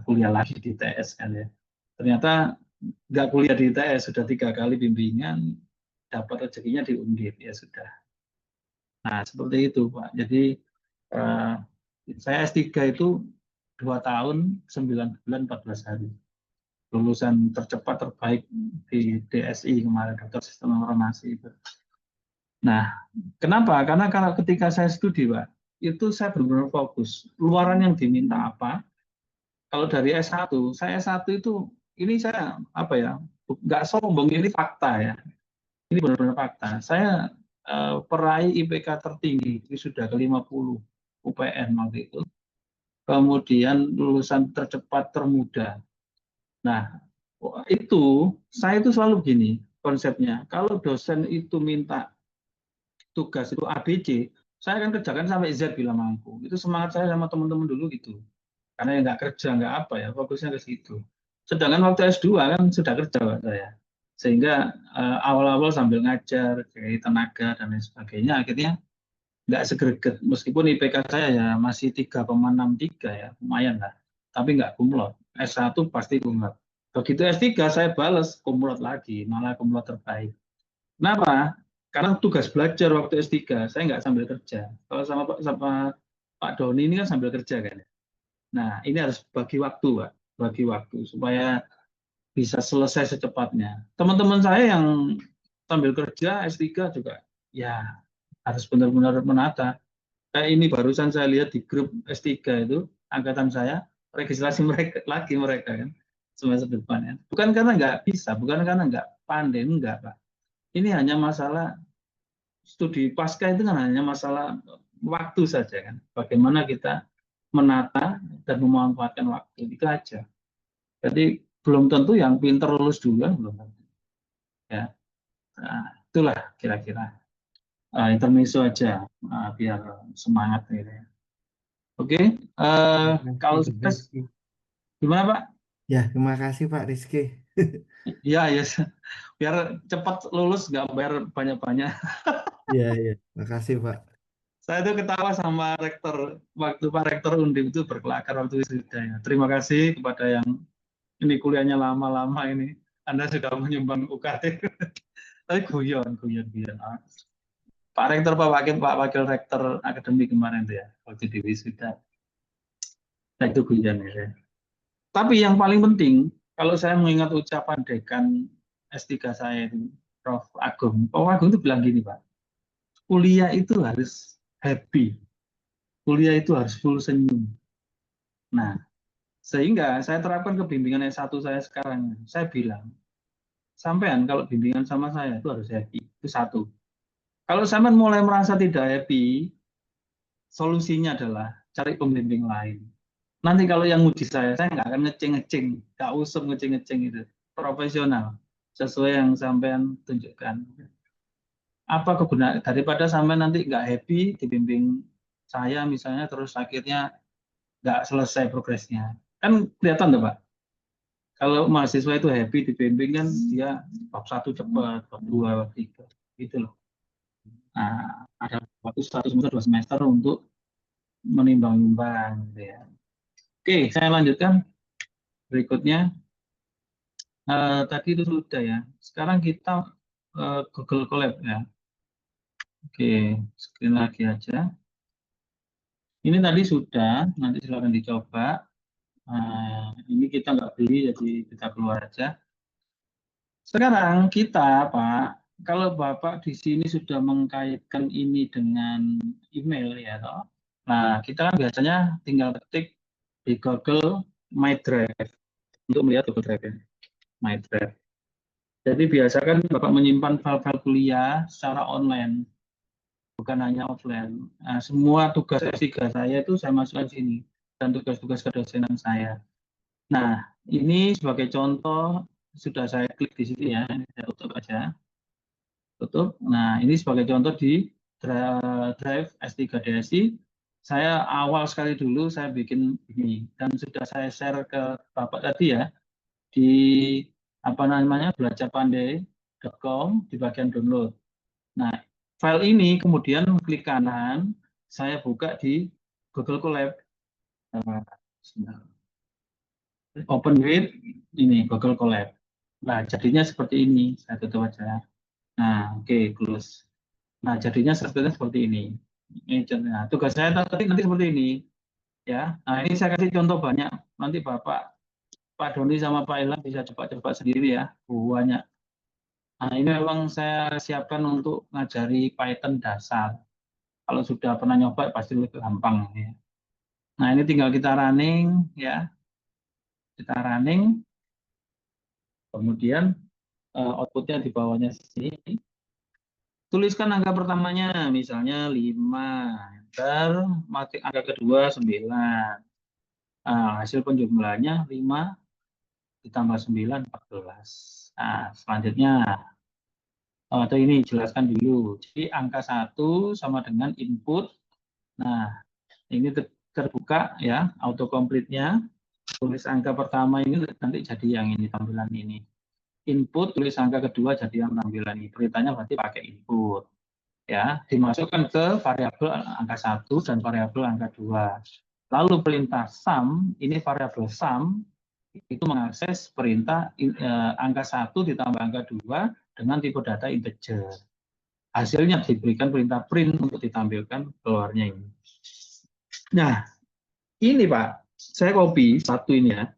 S1: kuliah lagi di ITS kan ya. Ternyata nggak kuliah di ITS, sudah 3 kali bimbingan, dapat rezekinya di Undip, ya sudah. Nah seperti itu Pak. Jadi saya S3 itu 2 tahun 9 bulan 14 hari. Lulusan tercepat terbaik di DSI kemarin, Dokter Sistem Informasi itu. Nah, kenapa? Karena kalau ketika saya studi, Pak, itu saya benar-benar fokus. Luaran yang diminta apa? Kalau dari S1, saya S1 itu, ini saya, nggak sombong, ini fakta ya. Ini benar-benar fakta. Saya peraih IPK tertinggi, itu sudah ke-50 UPN waktu itu. Kemudian lulusan tercepat termuda. Nah, saya itu selalu begini konsepnya. Kalau dosen itu minta tugas itu ABC, saya akan kerjakan sampai Z bila mampu. Itu semangat saya sama teman-teman dulu gitu. Karena ya nggak kerja, nggak fokusnya ke situ. Sedangkan waktu S2 kan sudah kerja Pak saya. Sehingga awal-awal sambil ngajar, kayak tenaga dan lain sebagainya, akhirnya nggak segreget. Meskipun IPK saya ya masih 3,63 ya, lumayan lah. Tapi nggak kumlot. S1 pasti kumlot. Begitu S3 saya balas kumlot lagi, malah kumlot terbaik. Kenapa? Karena tugas belajar waktu S3, saya nggak sambil kerja. Kalau sama Pak Doni ini kan sambil kerja kan. Nah, ini harus bagi waktu, Pak. Bagi waktu, supaya bisa selesai secepatnya. Teman-teman saya yang sambil kerja, S3 juga, ya harus benar-benar menata. Kayak ini barusan saya lihat di grup S3 itu, angkatan saya, registrasi mereka lagi mereka kan semester depan ya. Bukan karena nggak bisa, bukan karena nggak pandai, enggak Pak. Ini hanya masalah studi pasca itu kan hanya masalah waktu saja kan. Bagaimana kita menata dan memanfaatkan waktu itu aja. Jadi belum tentu yang pinter lulus duluan belum tentu. Ya, nah, itulah kira-kira intermezzo aja biar semangat gitu ya. Oke,
S2: Terima
S1: kalau
S2: kasih,
S1: sukses
S2: Rizky.
S1: gimana Pak?
S2: Ya, terima kasih Pak Rizky.
S1: Ya, ya, biar cepat lulus nggak bayar banyak-banyak.
S2: Iya, iya. Makasih Pak.
S1: Saya tuh ketawa sama rektor waktu Pak Rektor Undip itu berkelakar waktu wisuda ya. Terima kasih kepada yang ini kuliahnya lama-lama ini. Anda sudah menyumbang UKT. Tapi guyon, guyon, guyon. Pak Rektor, Pak Wakil Rektor Akademi kemarin tuh ya, waktu di wisuda. Nah, itu guyon ya. Tapi yang paling penting, kalau saya mengingat ucapan dekan S3 saya itu, Prof. Agung. Prof. Agung itu bilang gini, Pak. Kuliah itu harus happy. Kuliah itu harus full senyum. Nah, sehingga saya terapkan ke bimbingan S1 saya sekarang. Saya bilang, sampean kalau bimbingan sama saya itu harus happy. Itu satu. Kalau sampean mulai merasa tidak happy, solusinya adalah cari pembimbing lain. Nanti kalau yang nguji saya nggak akan ngeceng-ngeceng, nggak usum ngeceng-ngeceng itu. Profesional, sesuai yang sampean tunjukkan. Apa kegunaan daripada sampean nanti nggak happy dibimbing saya misalnya terus akhirnya nggak selesai progresnya. Kan kelihatan tuh Pak. Kalau mahasiswa itu happy dibimbing kan dia bab 1 cepat, bab 2, bab 3 gitu loh. Nah, ada waktu 1 semester 2 semester untuk menimbang-nimbang gitu ya. Oke, saya lanjutkan berikutnya. Tadi itu sudah ya. Sekarang kita Google Colab ya. Oke, screen lagi aja. Ini tadi sudah, nanti silakan dicoba. Ini kita nggak beli, jadi kita keluar aja. Sekarang kita, Pak, kalau Bapak di sini sudah mengkaitkan ini dengan email ya, toh. Nah, kita kan biasanya tinggal ketik di Google My Drive untuk melihat Google Drive ya, My Drive. Jadi biasakan Bapak menyimpan file-file kuliah secara online, bukan hanya offline. Nah, semua tugas S3 saya itu saya masukkan sini dan tugas-tugas kedosenan saya. Nah, ini sebagai contoh sudah saya klik di sini ya, ini saya tutup aja. Tutup. Nah, ini sebagai contoh di Drive S3 DSI. Saya awal sekali dulu saya bikin ini dan sudah saya share ke Bapak tadi ya di apa namanya belajarpandai.com di bagian download. Nah, file ini kemudian klik kanan, saya buka di Google Colab. Open with ini Google Colab. Nah, jadinya seperti ini. Saya tutup aja. Nah, oke, close. Nah, jadinya seperti ini. Ini contohnya. Tugas saya tadi nanti seperti ini. Ya. Nah, ini saya kasih contoh banyak. Nanti Pak Doni sama Pak Ilham bisa cepat-cepat sendiri ya. Banyak. Nah, ini memang saya siapkan untuk ngajari Python dasar. Kalau sudah pernah nyoba pasti lebih gampang ya. Nah, ini tinggal kita running ya. Kita running. Kemudian outputnya di bawahnya sini. Tuliskan angka pertamanya, misalnya 5. Ntar matik angka kedua 9. Nah, hasil penjumlahannya 5 ditambah 9, 14. Nah, selanjutnya, atau ini jelaskan dulu. Jadi angka 1 sama dengan input. Nah, ini terbuka ya, autocomplete-nya. Tulis angka pertama ini nanti jadi yang ini, tampilan ini. Input, tulis angka kedua jadi yang tampilan ini. Perintahnya berarti pakai input. Ya, dimasukkan ke variabel angka 1 dan variabel angka 2. Lalu perintah sum, ini variabel sum, itu mengakses perintah angka 1 ditambah angka 2 dengan tipe data integer. Hasilnya diberikan perintah print untuk ditampilkan keluarnya ini. Nah, ini Pak, saya copy satu ini ya.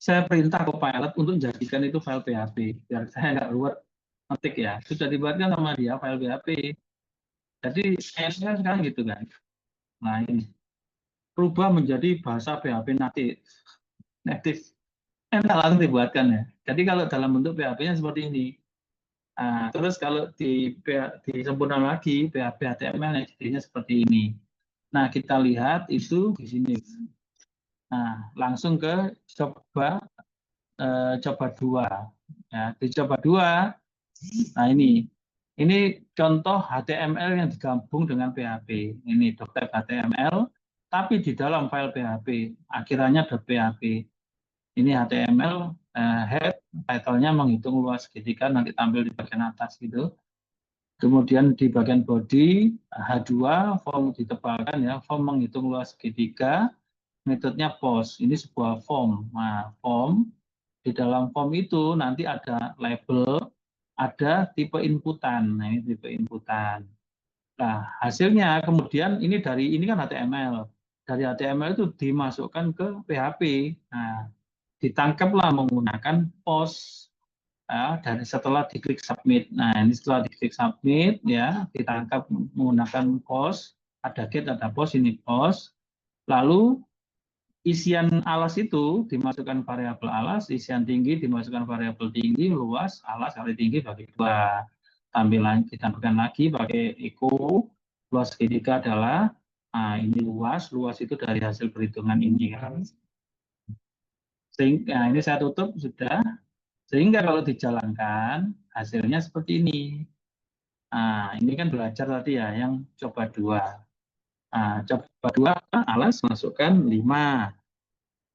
S1: Saya perintah Copilot untuk menjadikan itu file PHP, biar saya nggak ruwet ngetik ya. Sudah dibuatkan sama dia file PHP. Jadi, sekarang gitu kan. Nah, ini. rubah menjadi bahasa PHP native. Enak langsung dibuatkan ya. Jadi kalau dalam bentuk PHP-nya seperti ini. Nah, terus kalau disempurnakan lagi PHP HTML jadinya seperti ini. Nah, kita lihat itu di sini. Nah, langsung ke coba 2. Ya, di coba 2. Nah, ini contoh HTML yang digabung dengan PHP. Ini .tab HTML, tapi di dalam file PHP. Akhirannya .php. Ini HTML, head, title-nya menghitung luas segitiga, nanti tampil di bagian atas gitu. Kemudian di bagian body, H2, form ditebalkan ya, form menghitung luas segitiga, metodenya post. Ini sebuah form. Nah, form, di dalam form itu nanti ada label, ada tipe inputan. Nah, ini tipe inputan. Nah, hasilnya kemudian ini kan HTML. Dari HTML itu dimasukkan ke PHP. Nah, ditangkaplah menggunakan post ya, dan setelah diklik submit. Nah, ini setelah diklik submit ya, ditangkap menggunakan post, ada get, ada post, ini post. Lalu isian alas itu dimasukkan variabel alas, isian tinggi dimasukkan variabel tinggi, luas alas kali tinggi bagi 2. Tampilan ditambahkan lagi pakai echo, luas segitiga adalah ini luas itu dari hasil perhitungan ini kan. Sehingga ini saya tutup sudah. Sehingga kalau dijalankan hasilnya seperti ini. Nah, ini kan belajar tadi ya yang coba 2. Nah, coba 2 alas masukkan 5.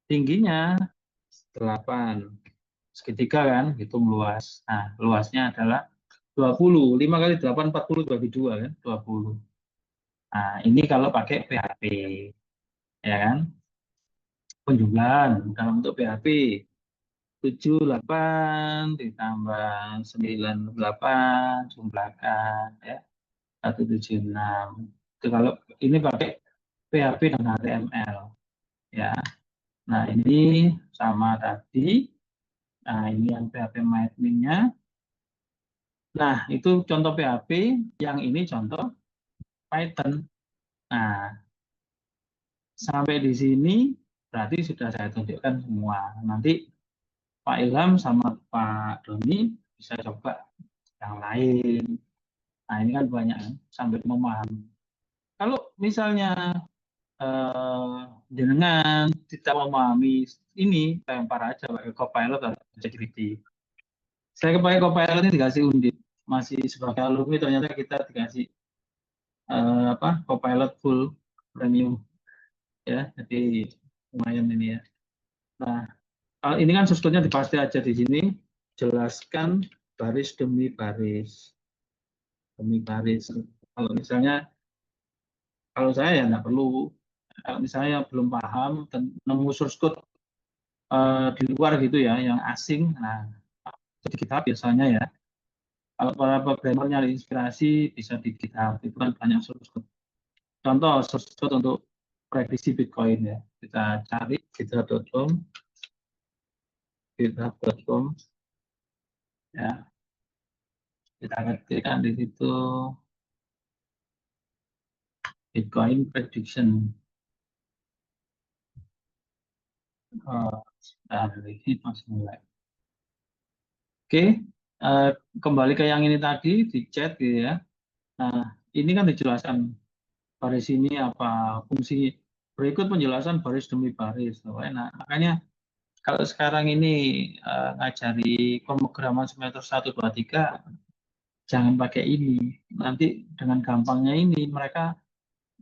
S1: Tingginya 8. Segitiga kan, hitung luas. Nah, luasnya adalah 20. 5 kali 8, 40 bagi 2 kan, 20. Nah, ini kalau pakai PHP. Ya kan? Penjumlahan dalam bentuk PHP. 78 ditambah 98 jumlahkan ya 176. Itu kalau ini pakai PHP dan HTML ya. Nah, ini sama tadi. Nah, ini yang PHP MyAdmin-nya. Nah, itu contoh PHP, yang ini contoh Python. Nah, sampai di sini berarti sudah saya tunjukkan semua. Nanti Pak Ilham sama Pak Doni bisa coba yang lain. Nah, ini kan banyak sambil memahami. Kalau misalnya jenengan tidak memahami ini, lempar aja pakai Copilot atau ChatGPT. Saya pakai Copilot ini dikasih undip, masih sebagai alumni ternyata kita dikasih Copilot full premium ya, jadi lumayan ini ya. Nah, ini kan strukturnya dipaste aja di sini, jelaskan baris demi baris. Kalau misalnya, kalau saya ya nggak perlu. Kalau misalnya belum paham dan nemu source code di luar gitu ya, yang asing, nah itu di GitHub biasanya ya. Kalau para programmer nyari inspirasi bisa di GitHub, itu kan banyak source code. Contoh source code untuk prediksi Bitcoin ya, kita cari github.com ya, kita ketikkan di situ Bitcoin prediction. Ini masih mulai. Oke, kembali ke yang ini tadi di chat gitu ya. Nah, ini kan dijelaskan baris ini apa fungsi, berikut penjelasan baris demi baris. Nah, makanya kalau sekarang ini ngajari pemrograman semester 1, 2, 3, jangan pakai ini. Nanti dengan gampangnya ini mereka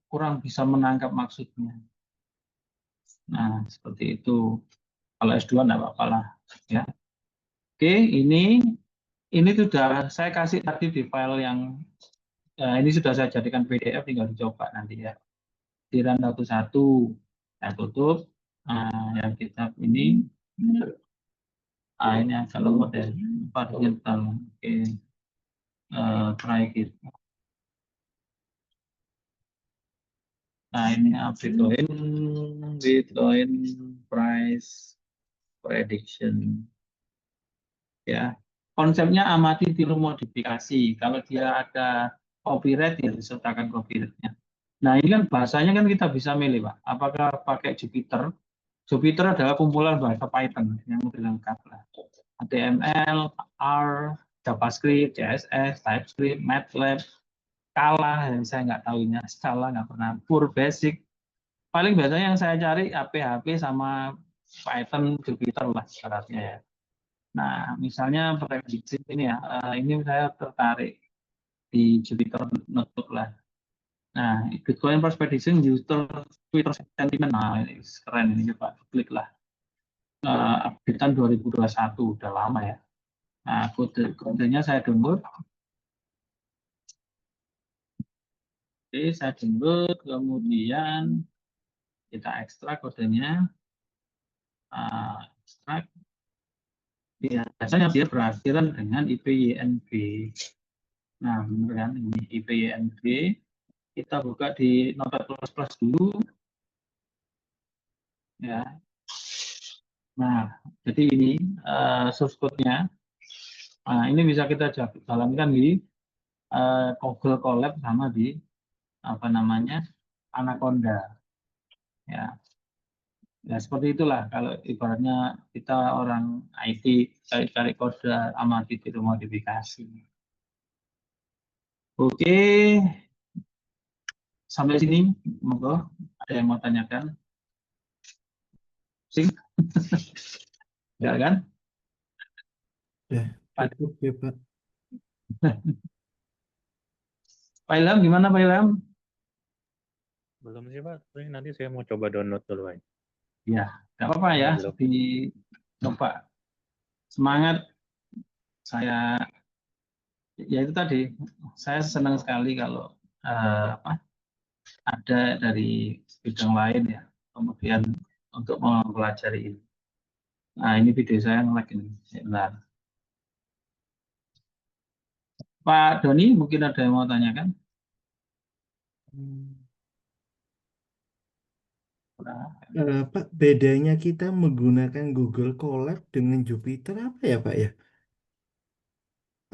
S1: kurang bisa menangkap maksudnya. Nah, seperti itu. Kalau S2 enggak apa-apa lah. Ya. Oke, ini sudah saya kasih tadi di file yang ini sudah saya jadikan PDF, tinggal dicoba nanti ya. Di run 11, saya tutup. Yang kitab ini ini agak lemot ya, horizontal. Oke, try gitu. Nah, ini Bitcoin price prediction. Ya, konsepnya amati tiru modifikasi. Kalau dia ada copyright, ya disertakan copyrightnya. Nah, ini kan bahasanya kan kita bisa milih, Pak. Apakah pakai Jupyter? Jupyter adalah kumpulan bahasa Python yang lebih lengkap lah. HTML, R, JavaScript, CSS, TypeScript, MATLAB, Scala, yang saya nggak tahunya, Scala nggak pernah, Pure Basic. Paling biasanya yang saya cari PHP sama Python, Jupyter lah syaratnya ya. Nah, misalnya prediksi ini ya, ini saya tertarik di Jupyter Notebook lah. Nah, Bitcoin Price Prediction user Twitter sentiment, nah ini keren ini Pak, klik lah. Updatean 2021, udah lama ya. Nah, kodenya saya download. Oke, saya download, kemudian kita ekstrak kodenya. Ekstrak. Ya, biasanya dia berakhiran dengan IPYNB. Nah, benar kan ini IPYNB. Kita buka di Notepad++ dulu. Ya. Nah, jadi ini source code-nya. Nah, ini bisa kita jalankan di Google Colab sama di apa namanya Anaconda. Ya, ya seperti itulah kalau ibaratnya kita orang IT cari-cari kode sama titik modifikasi. Oke, sampai sini, monggo ada yang mau tanyakan? Sing, enggak kan?
S2: Ya, cukup ya Pak.
S1: Pak Ilham, gimana Pak Ilham?
S3: Belum sih Pak, tapi nanti saya mau coba download dulu Pak.
S1: Ya, nggak apa-apa ya,
S3: Belum.
S1: dicoba. Semangat, saya ya itu tadi, saya senang sekali kalau apa, ada dari bidang lain ya, kemudian untuk mempelajari ini. Nah, ini video saya nge-lag ini. Sebentar. Pak Doni, mungkin ada yang mau tanyakan?
S2: Pak, bedanya kita menggunakan Google Colab dengan Jupyter apa ya Pak ya?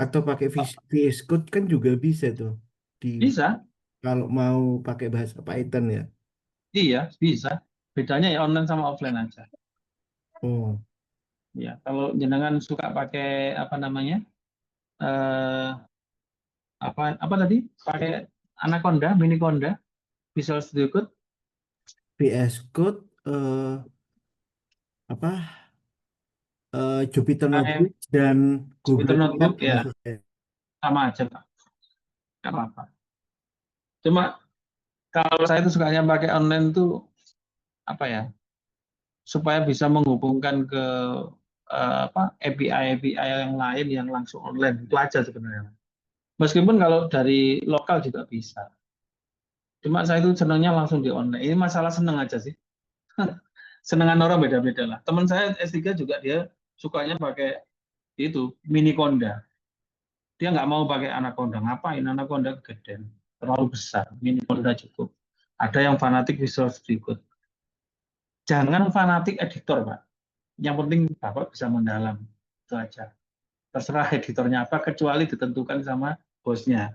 S2: Atau pakai VS Code kan juga bisa tuh. Di
S1: Bisa,
S2: kalau mau pakai bahasa Python ya.
S1: iya, bisa. Bedanya ya online sama offline aja.
S2: Oh,
S1: Ya, kalau jenengan suka pakai apa namanya? Eh, apa tadi? Pakai Anaconda, Miniconda, Visual Studio Code,
S2: VS Code apa Jupyter
S1: pakai
S2: Notebook dan
S1: Twitter
S2: Google Colab
S1: Notebook,
S2: juga
S1: ya
S2: selesai.
S1: sama aja, Pak. Nggak apa-apa. Cuma kalau saya itu sukanya pakai online tuh apa ya? Supaya bisa menghubungkan ke apa API yang lain yang langsung online itu aja sebenarnya. Meskipun kalau dari lokal juga bisa. Cuma saya itu senangnya langsung di online. Ini masalah senang aja sih. Senangan orang beda-beda lah. Teman saya S3 juga dia sukanya pakai itu mini Conda. Dia nggak mau pakai Anaconda. Ngapain? Anaconda gede, terlalu besar. Mini Conda cukup. Ada yang fanatik Visual Studio Code. Jangan fanatik editor, Pak. Yang penting Bapak bisa mendalam. Itu aja. Terserah editornya apa, kecuali ditentukan sama bosnya.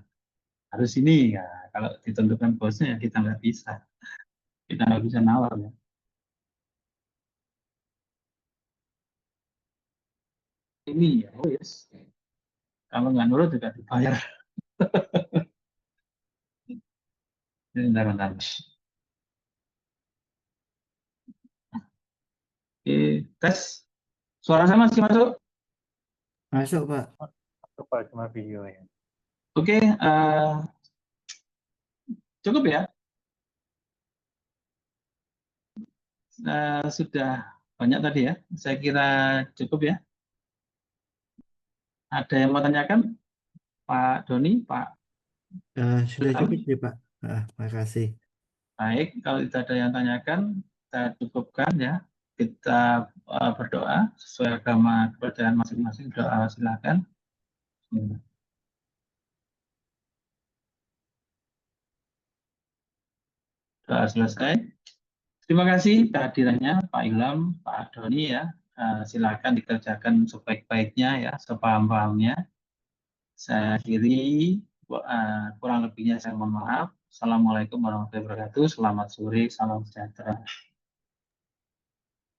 S1: Harus ini ya. Kalau ditentukan bosnya ya kita nggak bisa. Kita nggak bisa nawar ya. Ini ya, oh yes. Kalau nggak nurut juga dibayar. Bentar, bentar. Oke, tes. Suara saya masih masuk?
S2: Masuk Pak.
S3: Itu Pak cuma video ya.
S1: Oke, cukup ya. Sudah banyak tadi ya. Saya kira cukup ya. Ada yang mau tanyakan? Pak Doni, Pak
S2: Sudah
S1: Ilham?
S2: cukup sih Pak. Makasih.
S1: Baik, kalau tidak ada yang tanyakan, saya cukupkan ya. Kita berdoa sesuai agama kepercayaan masing-masing. Doa silakan. Doa selesai. Terima kasih kehadirannya Pak Ilham, Pak Doni ya. Silakan dikerjakan sebaik-baiknya ya, sepaham-pahamnya. Saya akhiri, kurang lebihnya saya mohon maaf. Assalamualaikum warahmatullahi wabarakatuh. Selamat sore, salam sejahtera.